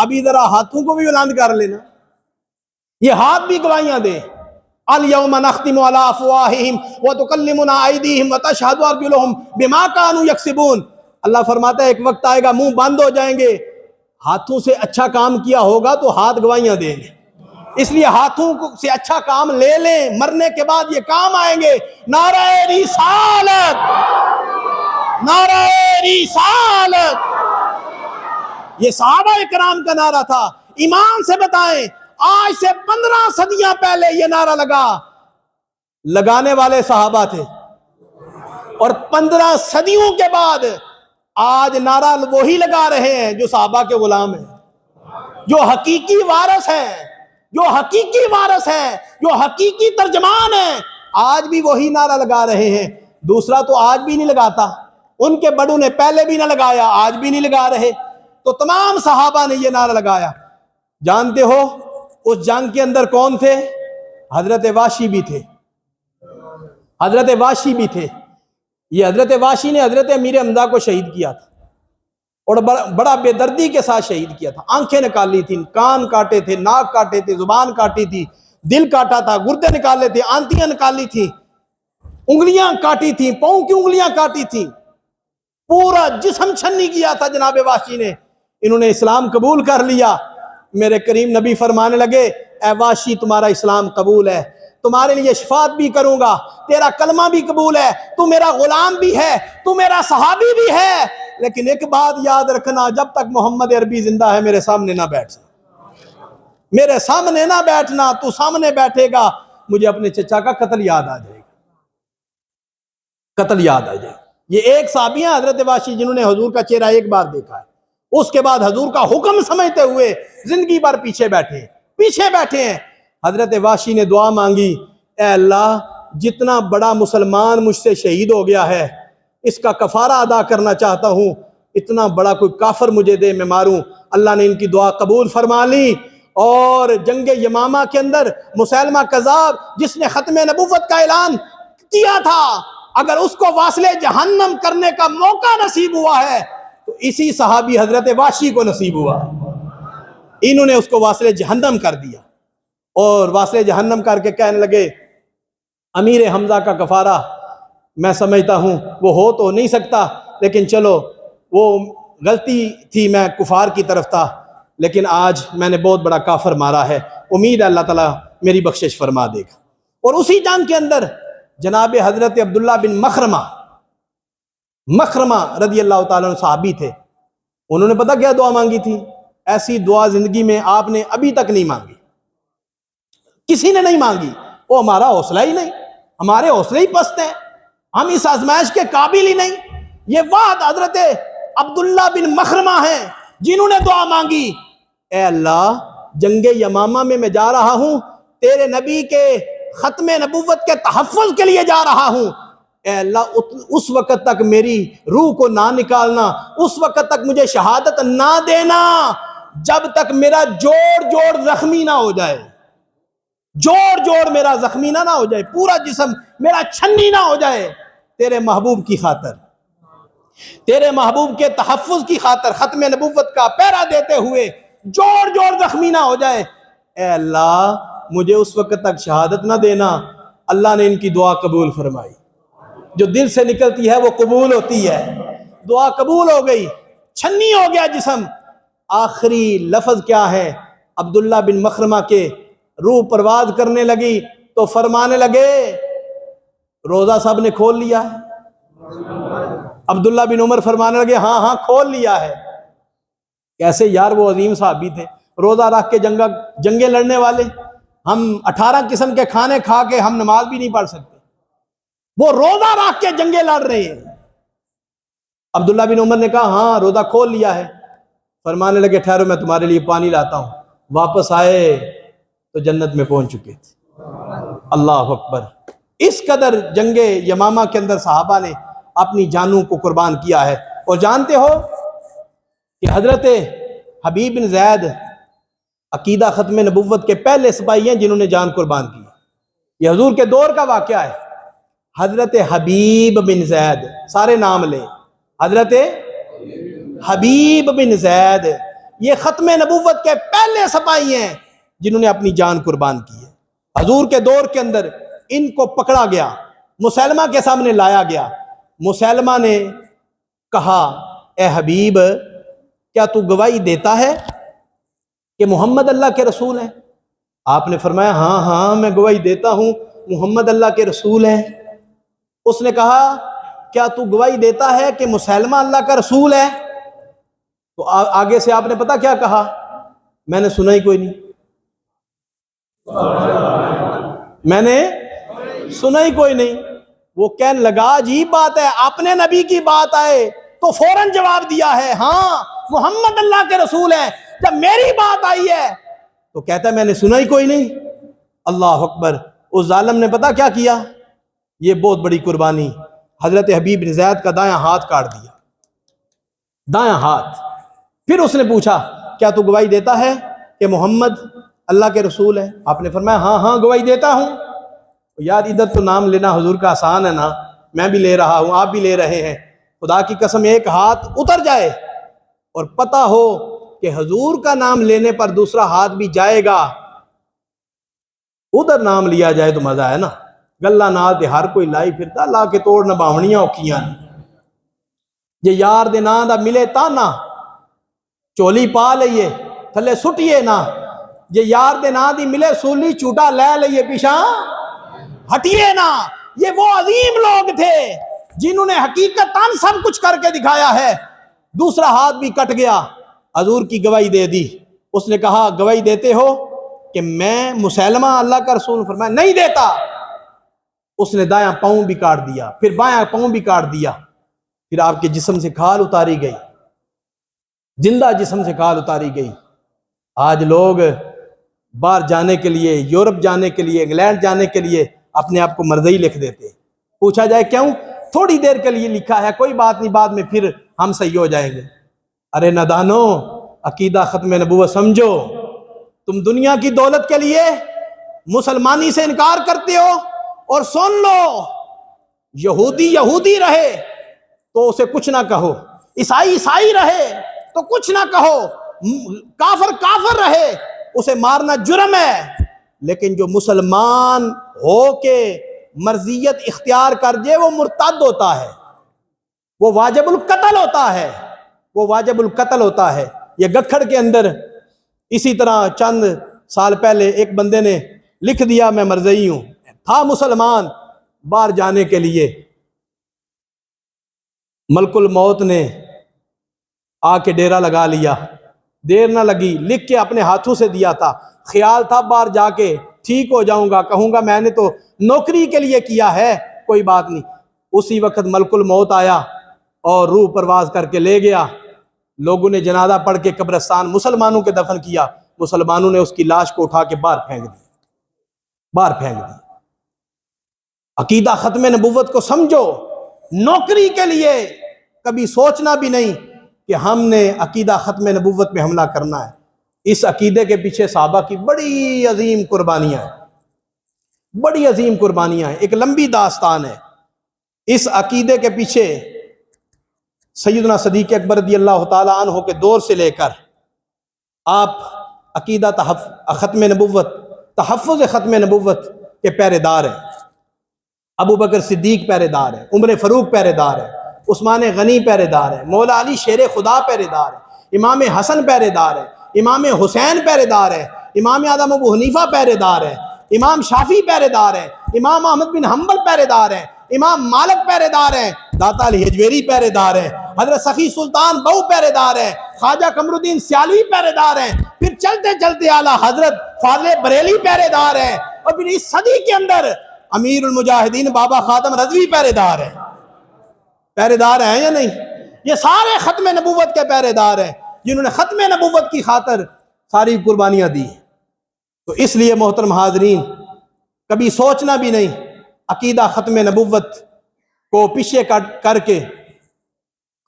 S1: ابھی ذرا ہاتھوں کو بھی بلند کر لینا، یہ ہاتھ بھی گواہیاں دیں۔ الیوم نختم علی افواہہم وتکلمنا ایدیہم وتشہد ارجلہم بما کانوا یکسبون۔ اللہ فرماتا ہے ایک وقت آئے گا منہ بند ہو جائیں گے، ہاتھوں سے اچھا کام کیا ہوگا تو ہاتھ گواہیاں دیں گے، اس لیے ہاتھوں سے اچھا کام لے لیں، مرنے کے بعد یہ کام آئیں گے۔ نعرہ رسالت، نعرہ رسالت، یہ صحابہ اکرام کا نعرہ تھا۔ ایمان سے بتائیں، آج سے 15 صدیاں پہلے یہ نعرہ لگانے والے صحابہ تھے، اور 15 صدیوں کے بعد آج نعرہ وہی لگا رہے ہیں جو صحابہ کے غلام ہیں، جو حقیقی وارث ہیں، جو حقیقی وارث ہیں، جو حقیقی ترجمان ہیں، آج بھی وہی نعرہ لگا رہے ہیں۔ دوسرا تو آج بھی نہیں لگاتا، ان کے بڑوں نے پہلے بھی نہ لگایا، آج بھی نہیں لگا رہے۔ تو تمام صحابہ نے یہ نعرہ لگایا۔ جانتے ہو اس جنگ کے اندر کون تھے؟ حضرت واشی بھی تھے، حضرت واشی بھی تھے۔ یہ حضرت واشی نے حضرت امیر حمزہ کو شہید کیا تھا، اور بڑا بے دردی کے ساتھ شہید کیا تھا۔ آنکھیں نکالی تھیں، کان کاٹے تھے، ناک کاٹے تھے، زبان کاٹی تھی، دل کاٹا تھا، گردے نکالے تھے، آنتیاں نکالی تھیں، انگلیاں کاٹی تھیں، پاؤں کی انگلیاں کاٹی تھیں، پورا جسم چھنی کیا تھا جناب واشی نے۔ انہوں نے اسلام قبول کر لیا۔ میرے کریم نبی فرمانے لگے، اے واشی تمہارا اسلام قبول ہے، تمہارے لیے شفاعت بھی کروں گا، تیرا کلمہ بھی قبول ہے، تو میرا غلام بھی ہے، تو میرا صحابی بھی ہے، لیکن ایک بات یاد رکھنا، جب تک محمد عربی زندہ ہے میرے سامنے نہ بیٹھنا، میرے سامنے نہ بیٹھنا، تو سامنے بیٹھے گا مجھے اپنے چچا کا قتل یاد آ جائے گا، قتل یاد آ جائے گا۔ یہ ایک صحابی ہیں حضرت واشی جنہوں نے حضور کا چہرہ ایک بار دیکھا ہے، اس کے بعد حضور کا حکم سمجھتے ہوئے زندگی بھر پیچھے بیٹھے ہیں۔ حضرت واشی نے دعا مانگی، اے اللہ جتنا بڑا مسلمان مجھ سے شہید ہو گیا ہے اس کا کفارہ ادا کرنا چاہتا ہوں، اتنا بڑا کوئی کافر مجھے دے میں ماروں۔ اللہ نے ان کی دعا قبول فرما لی، اور جنگ یمامہ کے اندر مسیلمہ کذاب جس نے ختم نبوت کا اعلان کیا تھا، اگر اس کو واصل جہنم کرنے کا موقع نصیب ہوا ہے تو اسی صحابی حضرت واشی کو نصیب ہوا، انہوں نے اس کو واصل جہنم کر دیا، اور واصل جہنم کر کے کہنے لگے امیر حمزہ کا کفارہ میں سمجھتا ہوں وہ ہو تو نہیں سکتا، لیکن چلو وہ غلطی تھی، میں کفار کی طرف تھا، لیکن آج میں نے بہت بڑا کافر مارا ہے، امید ہے اللہ تعالیٰ میری بخشش فرما دے گا۔ اور اسی جنگ کے اندر جناب حضرت عبداللہ بن مخرمہ رضی اللہ تعالیٰ عنہ صحابی تھے، انہوں نے پتہ کیا دعا مانگی تھی؟ ایسی دعا زندگی میں آپ نے ابھی تک نہیں مانگی، کسی نے نہیں مانگی۔ وہ ہمارا حوصلہ ہی نہیں، ہمارے حوصلے ہی پست ہیں، ہم اس آزمائش کے قابل ہی نہیں۔ یہ وعد حضرت عبداللہ بن مخرمہ ہیں جنہوں نے دعا مانگی، اے اللہ جنگ یمامہ میں جا رہا ہوں، تیرے نبی کے ختم نبوت کے تحفظ کے لیے جا رہا ہوں، اے اللہ اس وقت تک میری روح کو نہ نکالنا، اس وقت تک مجھے شہادت نہ دینا جب تک میرا جوڑ زخمی نہ ہو جائے، جوڑ میرا زخمی نہ ہو جائے، پورا جسم میرا چھنی نہ ہو جائے، تیرے محبوب کی خاطر، تیرے محبوب کے تحفظ کی خاطر، ختم نبوت کا پہرا دیتے ہوئے جوڑ زخمی نہ ہو جائے۔ اے اللہ مجھے اس وقت تک شہادت نہ دینا۔ اللہ نے ان کی دعا قبول فرمائی، جو دل سے نکلتی ہے وہ قبول ہوتی ہے، دعا قبول ہو گئی، چھنی ہو گیا جسم۔ آخری لفظ کیا ہے؟ عبداللہ بن مخرمہ کے روح پرواز کرنے لگی تو فرمانے لگے روزہ صاحب نے کھول لیا ہے۔ عبداللہ بن عمر فرمانے لگے ہاں کھول لیا ہے۔ کیسے یار، وہ عظیم صحابی تھے، روزہ رکھ کے جنگیں لڑنے والے۔ ہم 18 قسم کے کھانے کھا کے ہم نماز بھی نہیں پڑھ سکتے، وہ روزہ رکھ کے جنگیں لڑ رہے ہیں۔ عبداللہ بن عمر نے کہا ہاں روزہ کھول لیا ہے۔ فرمانے لگے ٹھہرو میں تمہارے لیے پانی لاتا ہوں۔ واپس آئے تو جنت میں پہنچ چکے تھے۔ اللہ اکبر۔ اس قدر جنگ یمامہ کے اندر صحابہ نے اپنی جانوں کو قربان کیا ہے۔ اور جانتے ہو کہ حضرت حبیب بن زید عقیدہ ختم نبوت کے پہلے سپاہی ہیں جنہوں نے جان قربان کی۔ یہ حضور کے دور کا واقعہ ہے۔ حضرت حبیب بن زید، سارے نام لیں، حضرت حبیب بن زید، یہ ختم نبوت کے پہلے سپاہی ہیں جنہوں نے اپنی جان قربان کی ہے۔ حضور کے دور کے اندر ان کو پکڑا گیا، مسلمہ کے سامنے لایا گیا۔ مسلمہ نے کہا اے حبیب کیا تو گواہی دیتا ہے کہ محمد اللہ کے رسول ہیں؟ آپ نے فرمایا ہاں میں گواہی دیتا ہوں محمد اللہ کے رسول ہیں۔ اس نے کہا کیا تو گواہی دیتا ہے کہ مسلمہ اللہ کا رسول ہے؟ تو آگے سے آپ نے پتہ کیا کہا؟ میں نے سنا ہی کوئی نہیں، میں نے سنا ہی کوئی نہیں۔ وہ کہنے لگا عجیب بات ہے، اپنے نبی کی بات آئے تو فوراً جواب دیا ہے ہاں محمد اللہ کے رسول ہیں، جب میری بات آئی ہے تو کہتا ہے میں نے سنا ہی کوئی نہیں۔ اللہ اکبر۔ اس ظالم نے پتہ کیا کیا؟ یہ بہت بڑی قربانی، حضرت حبیب بن زید کا دایاں ہاتھ کاٹ دیا، دایاں ہاتھ۔ پھر اس نے پوچھا کیا تو گواہی دیتا ہے کہ محمد اللہ کے رسول ہے؟ آپ نے فرمایا ہاں گواہی دیتا ہوں۔ یار ادھر تو نام لینا حضور کا آسان ہے نا، میں بھی لے رہا ہوں، آپ بھی لے رہے ہیں۔ خدا کی قسم ایک ہاتھ اتر جائے اور پتہ ہو کہ حضور کا نام لینے پر دوسرا ہاتھ بھی جائے گا، ادھر نام لیا جائے تو مزہ ہے نا۔ گلہ نال تے ہر کوئی لائی پھرتا، لا کے توڑ نہ باونیاں اوکھیاں جے یار دے نام دا ملے تانا چولی پا لئیے تھلے سٹیے نا، جے یار دے نام دی ملے سولی چوٹا لے لئیے پیشاں ہٹیے نا۔ یہ وہ عظیم لوگ تھے جنہوں نے حقیقتاً سب کچھ کر کے دکھایا ہے۔ دوسرا ہاتھ بھی کٹ گیا، حضور کی گواہی دے دی۔ اس نے کہا گواہی دیتے ہو کہ میں مسلمہ اللہ کا رسول؟ فرمایا نہیں دیتا۔ اس نے دایاں پاؤں بھی کاٹ دیا، پھر بایاں پاؤں بھی کاٹ دیا۔ پھر آپ کے جسم سے کھال اتاری گئی، زندہ جسم سے کھال اتاری گئی۔ آج لوگ باہر جانے کے لیے، یورپ جانے کے لیے، انگلینڈ جانے کے لیے اپنے آپ کو مرضی لکھ دیتے۔ پوچھا جائے کیوں؟ تھوڑی دیر کے لیے لکھا ہے، کوئی بات نہیں، بعد میں پھر ہم صحیح ہو جائیں گے۔ ارے نادانو، عقیدہ ختم نبوت سمجھو۔ تم دنیا کی دولت کے لیے مسلمانی سے انکار کرتے ہو، اور سن لو یہودی رہے تو اسے کچھ نہ کہو، عیسائی رہے تو کچھ نہ کہو، کافر رہے اسے مارنا جرم ہے، لیکن جو مسلمان ہو کے مرضیت اختیار کر جے وہ مرتد ہوتا ہے، وہ واجب القتل ہوتا ہے، وہ واجب القتل ہوتا ہے۔ یہ گکھڑ کے اندر اسی طرح چند سال پہلے ایک بندے نے لکھ دیا میں مرزئی ہوں، تھا مسلمان، باہر جانے کے لیے ملک الموت نے آ کے ڈیرا لگا لیا، دیر نہ لگی، لکھ کے اپنے ہاتھوں سے دیا تھا، خیال تھا باہر جا کے ٹھیک ہو جاؤں گا، کہوں گا میں نے تو نوکری کے لیے کیا ہے، کوئی بات نہیں۔ اسی وقت ملک الموت آیا اور روح پرواز کر کے لے گیا۔ لوگوں نے جنازہ پڑھ کے قبرستان مسلمانوں کے دفن کیا، مسلمانوں نے اس کی لاش کو اٹھا کے باہر پھینک دی۔ عقیدہ ختم نبوت کو سمجھو، نوکری کے لیے کبھی سوچنا بھی نہیں کہ ہم نے عقیدہ ختم نبوت میں حملہ کرنا ہے۔ اس عقیدے کے پیچھے صحابہ کی بڑی عظیم قربانیاں ہیں، بڑی عظیم قربانیاں ہیں، ایک لمبی داستان ہے۔ اس عقیدے کے پیچھے سیدنا صدیق اکبر رضی اللہ تعالیٰ عنہ کے دور سے لے کر آپ عقیدہ ختم نبوت، تحفظ ختم نبوت کے پہرے دار ہیں۔ ابو بکر صدیق پہرے دار ہے، عمر فاروق پہرے دار ہے، عثمان غنی پہرے دار ہے، مولا علی شیر خدا پہرے دار ہے، امام حسن پہرے دار ہے، امام حسین پہرے دار ہے، امام اعظم ابو حنیفہ پہرے دار ہے، امام شافعی پہرے دار ہے، امام احمد بن حنبل پہرے دار ہے، امام مالک پہرے دار ہے، داتا علی حجویری پہرے دار ہے، حضرت سخی سلطان بہو پہرے دار ہے، خواجہ قمر الدین سیالوی پہرے دار ہیں، پھر چلتے چلتے اعلیٰ حضرت فاضل بریلی پہرے دار ہے، اور پھر اس صدی کے اندر امیر المجاہدین بابا خادم رضوی پہرے دار ہیں۔ پہرے دار ہیں یا نہیں؟ یہ سارے ختم نبوت کے پہرے دار ہیں، جنہوں نے ختم نبوت کی خاطر ساری قربانیاں دی۔ تو اس لیے محترم حاضرین، کبھی سوچنا بھی نہیں عقیدہ ختم نبوت کو پیچھے کر کے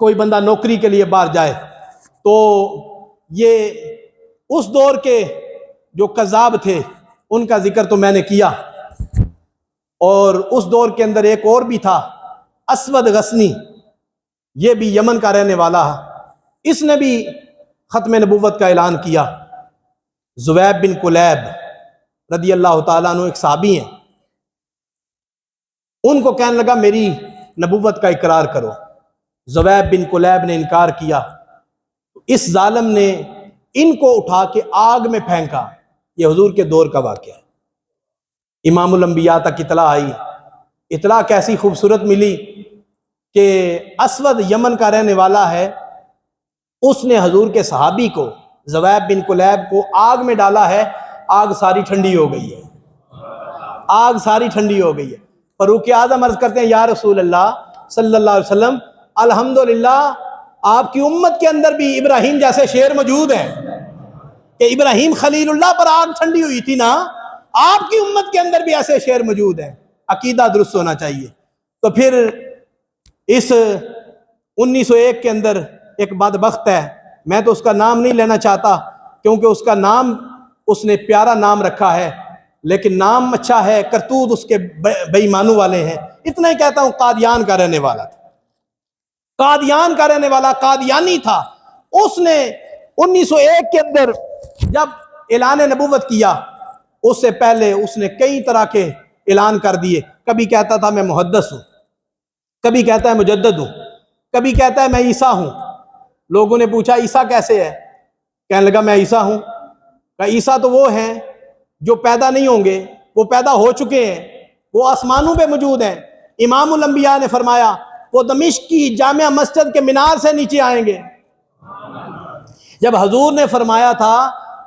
S1: کوئی بندہ نوکری کے لیے باہر جائے۔ تو یہ اس دور کے جو کذاب تھے ان کا ذکر تو میں نے کیا، اور اس دور کے اندر ایک اور بھی تھا، اسود غسنی، یہ بھی یمن کا رہنے والا ہے، اس نے بھی ختم نبوت کا اعلان کیا۔ زبیب بن کلیب رضی اللہ تعالیٰ عنہ ایک صحابی ہیں، ان کو کہنے لگا میری نبوت کا اقرار کرو۔ زبیب بن کلیب نے انکار کیا، اس ظالم نے ان کو اٹھا کے آگ میں پھینکا۔ یہ حضور کے دور کا واقعہ ہے۔ امام الانبیاء تک اطلاع آئی، اطلاع کیسی خوبصورت ملی کہ اسود یمن کا رہنے والا ہے، اس نے حضور کے صحابی کو، زبیب بن کلیب کو آگ میں ڈالا ہے، آگ ساری ٹھنڈی ہو گئی ہے، آگ ساری ٹھنڈی ہو گئی ہے۔ فاروق اعظم عرض کرتے ہیں یا رسول اللہ صلی اللہ علیہ وسلم، الحمدللہ آپ کی امت کے اندر بھی ابراہیم جیسے شیر موجود ہیں کہ ابراہیم خلیل اللہ پر آگ ٹھنڈی ہوئی تھی نا، آپ کی امت کے اندر بھی ایسے شیر موجود ہیں۔ عقیدہ درست ہونا چاہیے۔ تو پھر اس 1901 کے اندر ایک بدبخت ہے، میں تو اس کا نام نہیں لینا چاہتا کیونکہ اس کا نام اس نے پیارا نام رکھا ہے، لیکن نام اچھا ہے، کرتوت اس کے بے ایمانوں والے ہیں۔ اتنا ہی کہتا ہوں، قادیان کا رہنے والا تھا، قادیان کا رہنے والا قادیانی تھا۔ اس نے 1901 کے اندر جب اعلان نبوت کیا، اس سے پہلے اس نے کئی طرح کے اعلان کر دیے۔ کبھی کہتا تھا میں محدث ہوں، کبھی کہتا ہے مجدد ہوں، کبھی کہتا ہے میں عیسیٰ ہوں۔ لوگوں نے پوچھا عیسیٰ کیسے ہے؟ کہنے لگا میں عیسیٰ ہوں۔ کہا عیسیٰ تو وہ ہیں جو پیدا نہیں ہوں گے، وہ پیدا ہو چکے ہیں، وہ آسمانوں پہ موجود ہیں۔ امام الانبیاء نے فرمایا وہ دمشق کی جامع مسجد کے مینار سے نیچے آئیں گے۔ جب حضور نے فرمایا تھا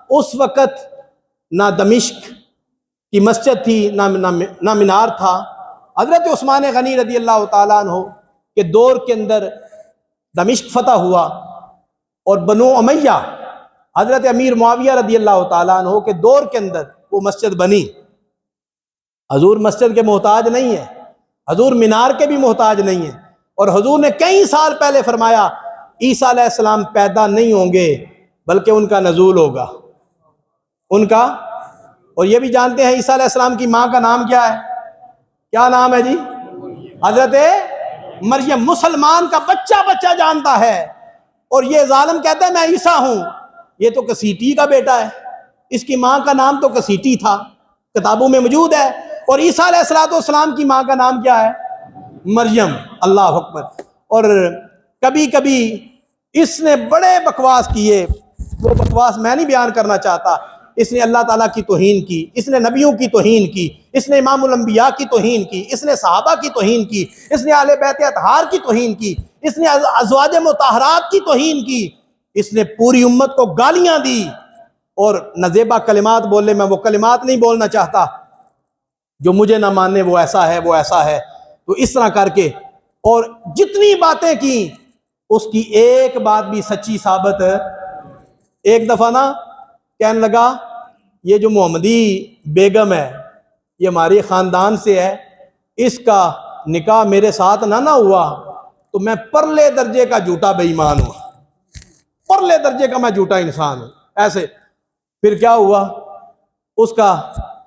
S1: اس وقت نہ دمشق کی مسجد تھی، نہ مینار تھا۔ حضرت عثمان غنی رضی اللہ تعالیٰ عنہ کے دور کے اندر دمشق فتح ہوا، اور بنو امیہ حضرت امیر معاویہ رضی اللہ تعالیٰ عنہ کے دور کے اندر وہ مسجد بنی۔ حضور مسجد کے محتاج نہیں ہے، حضور مینار کے بھی محتاج نہیں ہے، اور حضور نے کئی سال پہلے فرمایا عیسیٰ علیہ السلام پیدا نہیں ہوں گے بلکہ ان کا نزول ہوگا، ان کا۔ اور یہ بھی جانتے ہیں عیسیٰ علیہ السلام کی ماں کا نام کیا ہے؟ کیا نام ہے جی؟ حضرت مریم۔ مسلمان کا بچہ جانتا ہے، اور یہ ظالم کہتا ہے میں عیسیٰ ہوں۔ یہ تو کسیٹی کا بیٹا ہے، اس کی ماں کا نام تو کسیٹی تھا، کتابوں میں موجود ہے۔ اور عیسیٰ علیہ السلام کی ماں کا نام کیا ہے؟ مریم۔ اللہ اکبر۔ اور کبھی کبھی اس نے بڑے بکواس کیے، وہ بکواس میں نہیں بیان کرنا چاہتا۔ اس نے اللہ تعالیٰ کی توہین کی، اس نے نبیوں کی توہین کی، اس نے امام الانبیاء کی توہین کی، اس نے صحابہ کی توہین کی، اس نے اہل بیت اطہار کی توہین کی، اس نے ازواج مطہرات کی توہین کی، اس نے پوری امت کو گالیاں دی، اور نزیبہ کلمات بولے۔ میں وہ کلمات نہیں بولنا چاہتا، جو مجھے نہ ماننے وہ ایسا ہے، وہ ایسا ہے۔ تو اس طرح کر کے اور جتنی باتیں کی، اس کی ایک بات بھی سچی ثابت ہے۔ ایک دفعہ نا کہنے لگا یہ جو محمدی بیگم ہے یہ ہمارے خاندان سے ہے، اس کا نکاح میرے ساتھ نہ ہوا تو میں پرلے درجے کا جھوٹا بے ایمان ہوں، پرلے درجے کا میں جھوٹا انسان ہوں۔ ایسے پھر کیا ہوا، اس کا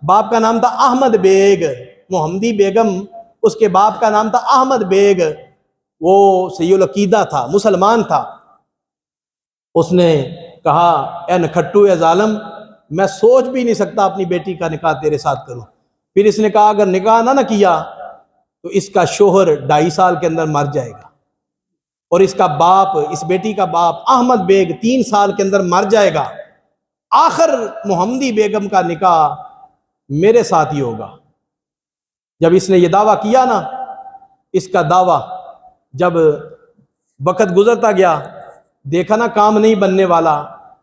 S1: باپ کا نام تھا احمد بیگ، محمدی بیگم اس کے باپ کا نام تھا احمد بیگ، وہ سید العقیدہ تھا، مسلمان تھا۔ اس نے کہا اے نکھٹو اے ظالم، میں سوچ بھی نہیں سکتا اپنی بیٹی کا نکاح تیرے ساتھ کروں۔ پھر اس نے کہا اگر نکاح نہ کیا تو اس کا شوہر 2.5 سال کے اندر مر جائے گا، اور اس کا باپ، اس بیٹی کا باپ احمد بیگ 3 سال کے اندر مر جائے گا۔ آخر محمدی بیگم کا نکاح میرے ساتھ ہی ہوگا۔ جب اس نے یہ دعویٰ کیا نا، اس کا دعویٰ جب وقت گزرتا گیا، دیکھا نا کام نہیں بننے والا،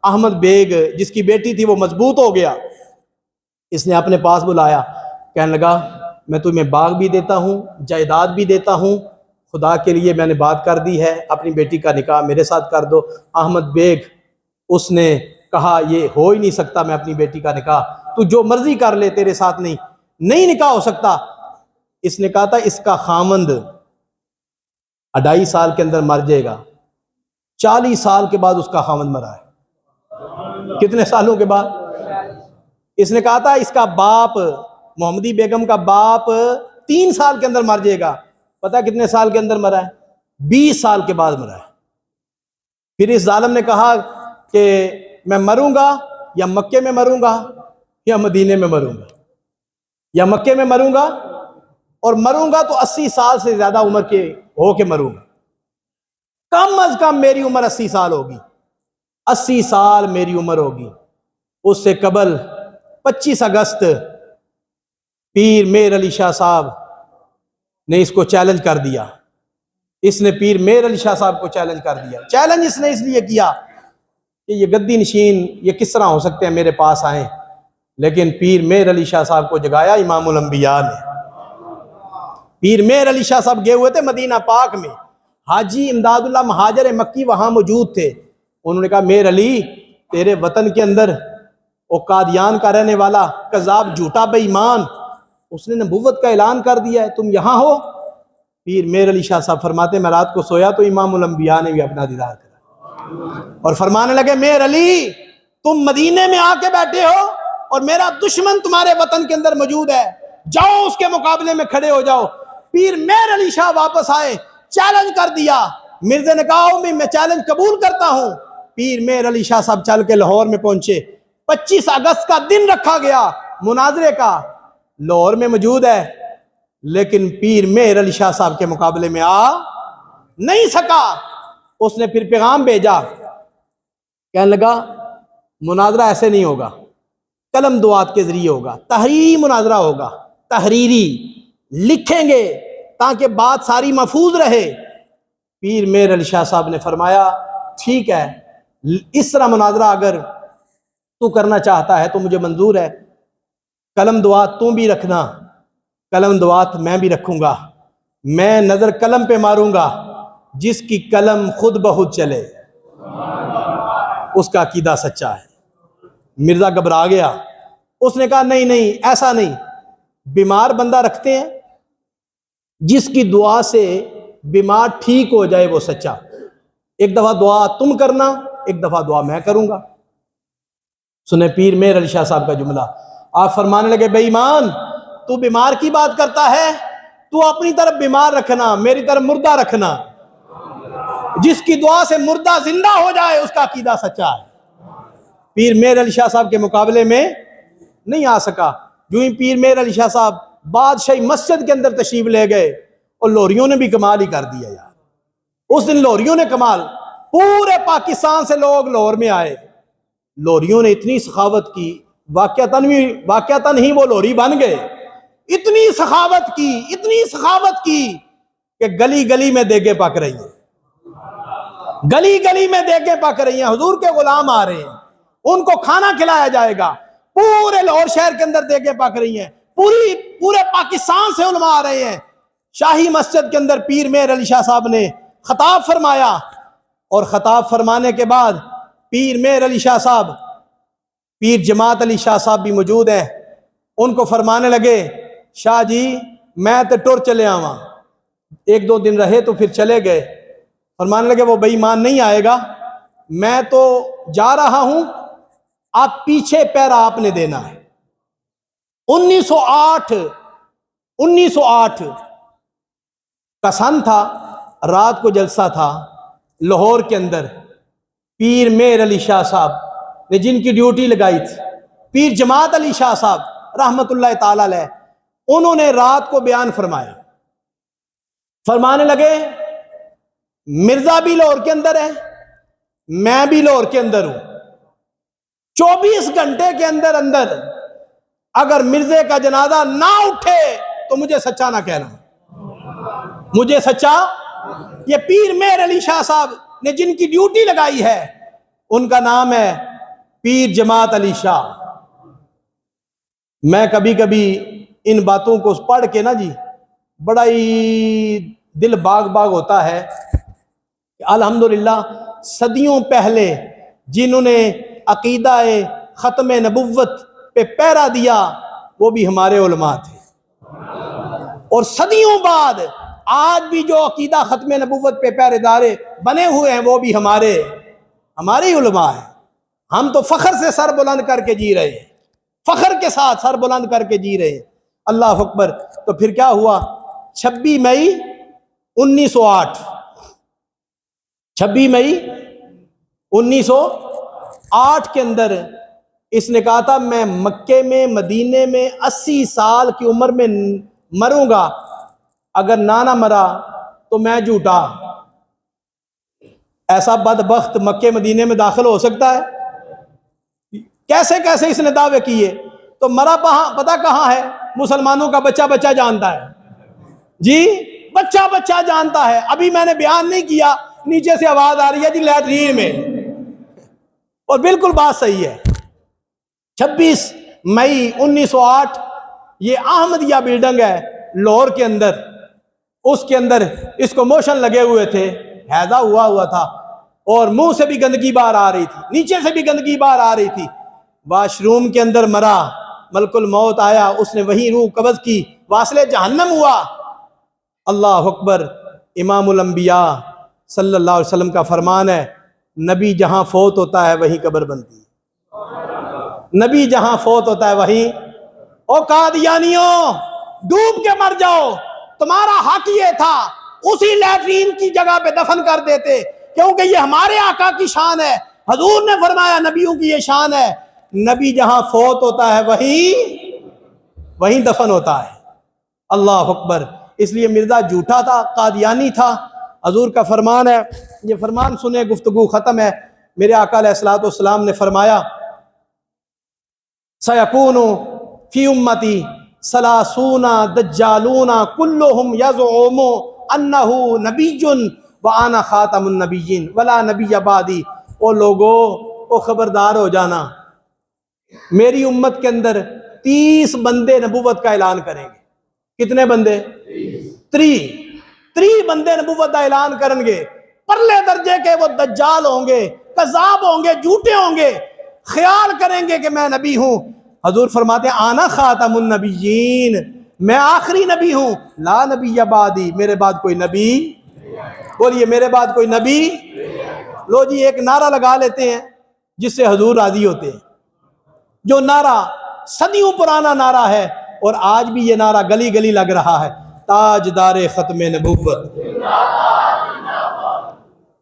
S1: احمد بیگ جس کی بیٹی تھی وہ مضبوط ہو گیا۔ اس نے اپنے پاس بلایا، کہنے لگا میں تمہیں باغ بھی دیتا ہوں، جائیداد بھی دیتا ہوں، خدا کے لیے میں نے بات کر دی ہے، اپنی بیٹی کا نکاح میرے ساتھ کر دو۔ احمد بیگ اس نے کہا یہ ہو ہی نہیں سکتا، میں اپنی بیٹی کا نکاح، تو جو مرضی کر لے، تیرے ساتھ نہیں نکاح ہو سکتا۔ اس نے کہا تھا اس کا خامند 2.5 سال کے اندر مر جائے گا۔ 40 سال کے بعد اس کا خامند مرا ہے۔ کتنے سالوں کے بعد؟ اس نے کہا تھا اس کا باپ، محمدی بیگم کا باپ 3 سال کے اندر مر جائے گا۔ پتہ کتنے سال کے اندر مرا ہے؟ 20 سال کے بعد مرا ہے۔ پھر اس ظالم نے کہا کہ میں مروں گا یا مکے میں مروں گا یا مدینے میں مروں گا، یا مکے میں مروں گا، اور مروں گا تو 80 سال سے زیادہ عمر کے ہو کے مروں گا، کم از کم میری عمر 80 سال ہوگی، 80 سال میری عمر ہوگی۔ اس سے قبل 25 اگست پیر میر علی شاہ صاحب نے اس کو چیلنج کر دیا۔ اس نے پیر میر علی شاہ صاحب کو چیلنج کر دیا۔ چیلنج اس نے اس لیے کیا کہ یہ گدی نشین یہ کس طرح ہو سکتے ہیں میرے پاس آئیں، لیکن پیر میر علی شاہ صاحب کو جگایا امام الانبیاء نے۔ پیر میر علی شاہ صاحب گئے ہوئے تھے مدینہ پاک میں، حاجی امداد اللہ مہاجر مکی وہاں موجود تھے۔ انہوں نے کہا میر علی، تیرے وطن کے اندر وہ قادیان کا رہنے والا کذاب جھوٹا بے ایمان، اس نے نبوت کا اعلان کر دیا ہے، تم یہاں ہو؟ پیر میر علی شاہ صاحب فرماتے میں رات کو سویا تو امام الانبیاء نے بھی اپنا دیدار کرا، اور فرمانے لگے میر علی تم مدینے میں آ کے بیٹھے ہو اور میرا دشمن تمہارے وطن کے اندر موجود ہے، جاؤ اس کے مقابلے میں کھڑے ہو جاؤ۔ پیر میر علی شاہ واپس آئے، چیلنج کر دیا۔ مرزا نے کہا میں چیلنج قبول کرتا ہوں۔ پیر میر علی شاہ صاحب چل کے لاہور میں پہنچے۔ 25 اگست کا دن رکھا گیا مناظرے کا، لاہور میں موجود ہے، لیکن پیر میر علی شاہ صاحب کے مقابلے میں آ نہیں سکا۔ اس نے پھر پیغام بھیجا، کہنے لگا مناظرہ ایسے نہیں ہوگا، قلم دعات کے ذریعے ہوگا، تحریری مناظرہ ہوگا، تحریری لکھیں گے تاکہ بات ساری محفوظ رہے۔ پیر میر علی شاہ صاحب نے فرمایا ٹھیک ہے، اس طرح مناظرہ اگر تو کرنا چاہتا ہے تو مجھے منظور ہے، قلم دعات تو بھی رکھنا، قلم دعات میں بھی رکھوں گا، میں نظر قلم پہ ماروں گا، جس کی قلم خود بخود چلے اس کا عقیدہ سچا ہے۔ مرزا گھبرا گیا، اس نے کہا نہیں ایسا نہیں، بیمار بندہ رکھتے ہیں جس کی دعا سے بیمار ٹھیک ہو جائے وہ سچا، ایک دفعہ دعا تم کرنا، ایک دفعہ دعا میں کروں گا۔ سنے پیر میر علی شاہ صاحب کا جملہ، آپ فرمانے لگے بے ایمان تو بیمار کی بات کرتا ہے، تو اپنی طرف بیمار رکھنا، میری طرف مردہ رکھنا، جس کی دعا سے مردہ زندہ ہو جائے اس کا عقیدہ سچا ہے۔ پیر میر علی شاہ صاحب کے مقابلے میں نہیں آ سکا۔ جو ہی پیر میر علی شاہ صاحب بادشاہی مسجد کے اندر تشریف لے گئے، اور لوریوں نے بھی کمال ہی کر دیا یار۔ اس دن لوریوں نے کمال، پورے پاکستان سے لوگ لاہور میں آئے، لوریوں نے اتنی سخاوت کی، واقعتاً ہی وہ لوری بن گئے، اتنی سخاوت کی کہ گلی گلی میں دیگیں پک رہی ہیں، گلی گلی میں دیگیں پک رہی ہیں، حضور کے غلام آ رہے ہیں، ان کو کھانا کھلایا جائے گا، پورے لاہور شہر کے اندر دیگیں پک رہی ہیں، پورے پاکستان سے علماء آ رہے ہیں۔ شاہی مسجد کے اندر پیر میر علی شاہ صاحب نے خطاب فرمایا، اور خطاب فرمانے کے بعد پیر میر علی شاہ صاحب، پیر جماعت علی شاہ صاحب بھی موجود ہیں، ان کو فرمانے لگے شاہ جی میں تے ٹر چلے آواں. ایک دو دن رہے تو پھر چلے گئے. فرمانے لگے وہ بے ایمان نہیں آئے گا, میں تو جا رہا ہوں, آپ پیچھے پیرا آپ نے دینا ہے. 1908 کا سن تھا, رات کو جلسہ تھا لاہور کے اندر. پیر میر علی شاہ صاحب نے جن کی ڈیوٹی لگائی تھی, پیر جماعت علی شاہ صاحب رحمت اللہ تعالی علیہ, انہوں نے رات کو بیان فرمایا. فرمانے لگے مرزا بھی لاہور کے اندر ہے, میں بھی لاہور کے اندر ہوں. 24 گھنٹے کے اندر اندر اگر مرزے کا جنازہ نہ اٹھے تو مجھے سچا نہ کہنا, مجھے سچا. یہ پیر میر علی شاہ صاحب نے جن کی ڈیوٹی لگائی ہے ان کا نام ہے پیر جماعت علی شاہ. میں کبھی کبھی ان باتوں کو پڑھ کے نا جی بڑا ہی دل باغ باغ ہوتا ہے. الحمدللہ صدیوں پہلے جنہوں نے عقیدہ ختم نبوت پہ پہرا دیا وہ بھی ہمارے علماء تھے, اور صدیوں بعد آج بھی جو عقیدہ ختم نبوت پہ پہرے دارے بنے ہوئے ہیں وہ بھی ہمارے ہی علماء ہیں. ہم تو فخر سے سر بلند کر کے جی رہے ہیں, فخر کے ساتھ سر بلند کر کے جی رہے ہیں. اللہ اکبر. تو پھر کیا ہوا, 26 مئی 1908 26 مئی 1908 کے اندر اس نے کہا تھا میں مکے میں مدینے میں 80 سال کی عمر میں مروں گا, اگر نہ مرا تو میں جھوٹا. ایسا بدبخت مکے مدینے میں داخل ہو سکتا ہے؟ کیسے کیسے اس نے دعوے کیے. تو مرا پتہ کہاں ہے؟ مسلمانوں کا بچہ بچہ جانتا ہے جی, بچہ بچہ جانتا ہے. ابھی میں نے بیان نہیں کیا, نیچے سے آواز آ رہی ہے جی لیٹرین میں, اور بالکل بات صحیح ہے. 26 مئی 1908 یہ احمدیہ بلڈنگ ہے لاہور کے اندر, اس کے اندر اس کو موشن لگے ہوئے تھے, ہیضہ ہوا تھا, اور منہ سے بھی گندگی باہر آ رہی تھی, نیچے سے بھی گندگی باہر آ رہی تھی. واش روم کے اندر مرا, ملک الموت آیا, اس نے وہیں روح قبض کی, واصل جہنم ہوا. اللہ اکبر. امام الانبیاء صلی اللہ علیہ وسلم کا فرمان ہے, نبی جہاں فوت ہوتا ہے وہیں قبر بنتی ہے. نبی جہاں فوت ہوتا ہے وہیں. او قادیانیوں, ڈوب کے مر جاؤ, تمہارا حق یہ تھا اسی لیٹرین کی جگہ پہ دفن کر دیتے, کیونکہ یہ ہمارے آقا کی شان ہے. حضور نے فرمایا نبیوں کی یہ شان ہے, نبی جہاں فوت ہوتا ہے وہیں دفن ہوتا ہے. اللہ اکبر. اس لیے مرزا جھوٹا تھا, قادیانی تھا. حضور کا فرمان ہے, یہ فرمان سنے, گفتگو ختم ہے. میرے آقا علیہ الصلوۃ والسلام نے فرمایا سیکون فی امتی 30 دجالون کلہم یزعم انہ نبی وانا خاتم النبیین ولا نبی بعدی. او لوگو, او خبردار ہو جانا, میری امت کے اندر 30 بندے نبوت کا اعلان کریں گے. کتنے بندے؟ 30 بندے نبوت کا اعلان کریں گے. پرلے درجے کے وہ دجال ہوں گے, کذاب ہوں گے, جھوٹے ہوں گے, خیال کریں گے کہ میں نبی ہوں. حضور فرماتے ہیں آنا خاتم النبیین, میں آخری نبی ہوں, لا نبی بعدی, میرے بعد کوئی نبی. بولیے میرے بعد کوئی نبی. لو جی ایک نعرہ لگا لیتے ہیں جس سے حضور راضی ہوتے ہیں, جو نعرہ صدیوں پرانا نعرہ ہے اور آج بھی یہ نعرہ گلی گلی لگ رہا ہے, تاجدار ختم نبوت.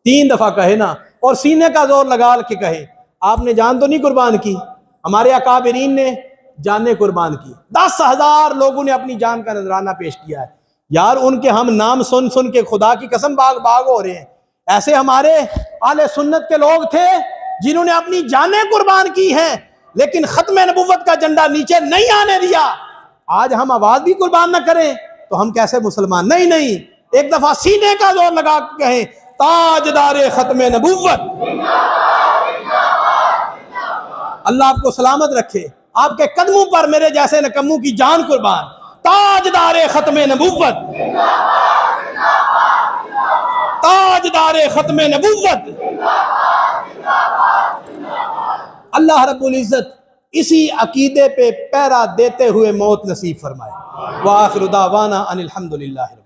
S1: 3 دفعہ کہے نا, اور سینے کا زور لگا کے کہے. آپ نے جان تو نہیں قربان کی, ہمارے اکابرین نے جانیں قربان کی. 10,000 لوگوں نے اپنی جان کا نذرانہ پیش کیا ہے. یار ان کے ہم نام سن سن کے خدا کی قسم باغ باغ ہو رہے ہیں. ایسے ہمارے اہل سنت کے لوگ تھے جنہوں نے اپنی جانیں قربان کی ہیں, لیکن ختم نبوت کا جھنڈا نیچے نہیں آنے دیا. آج ہم آواز بھی قربان نہ کریں تو ہم کیسے مسلمان؟ نہیں, ایک دفعہ سینے کا زور لگا کے کہیں تاجدار ختم نبوت. اللہ آپ کو سلامت رکھے, آپ کے قدموں پر میرے جیسے نکموں کی جان قربان. تاجدار ختم نبوت, تاجدار ختم نبوت. اللہ رب العزت اسی عقیدے پہ پیرا دیتے ہوئے موت نصیب فرمائے۔ وآخر دعوانا ان الحمدللہ۔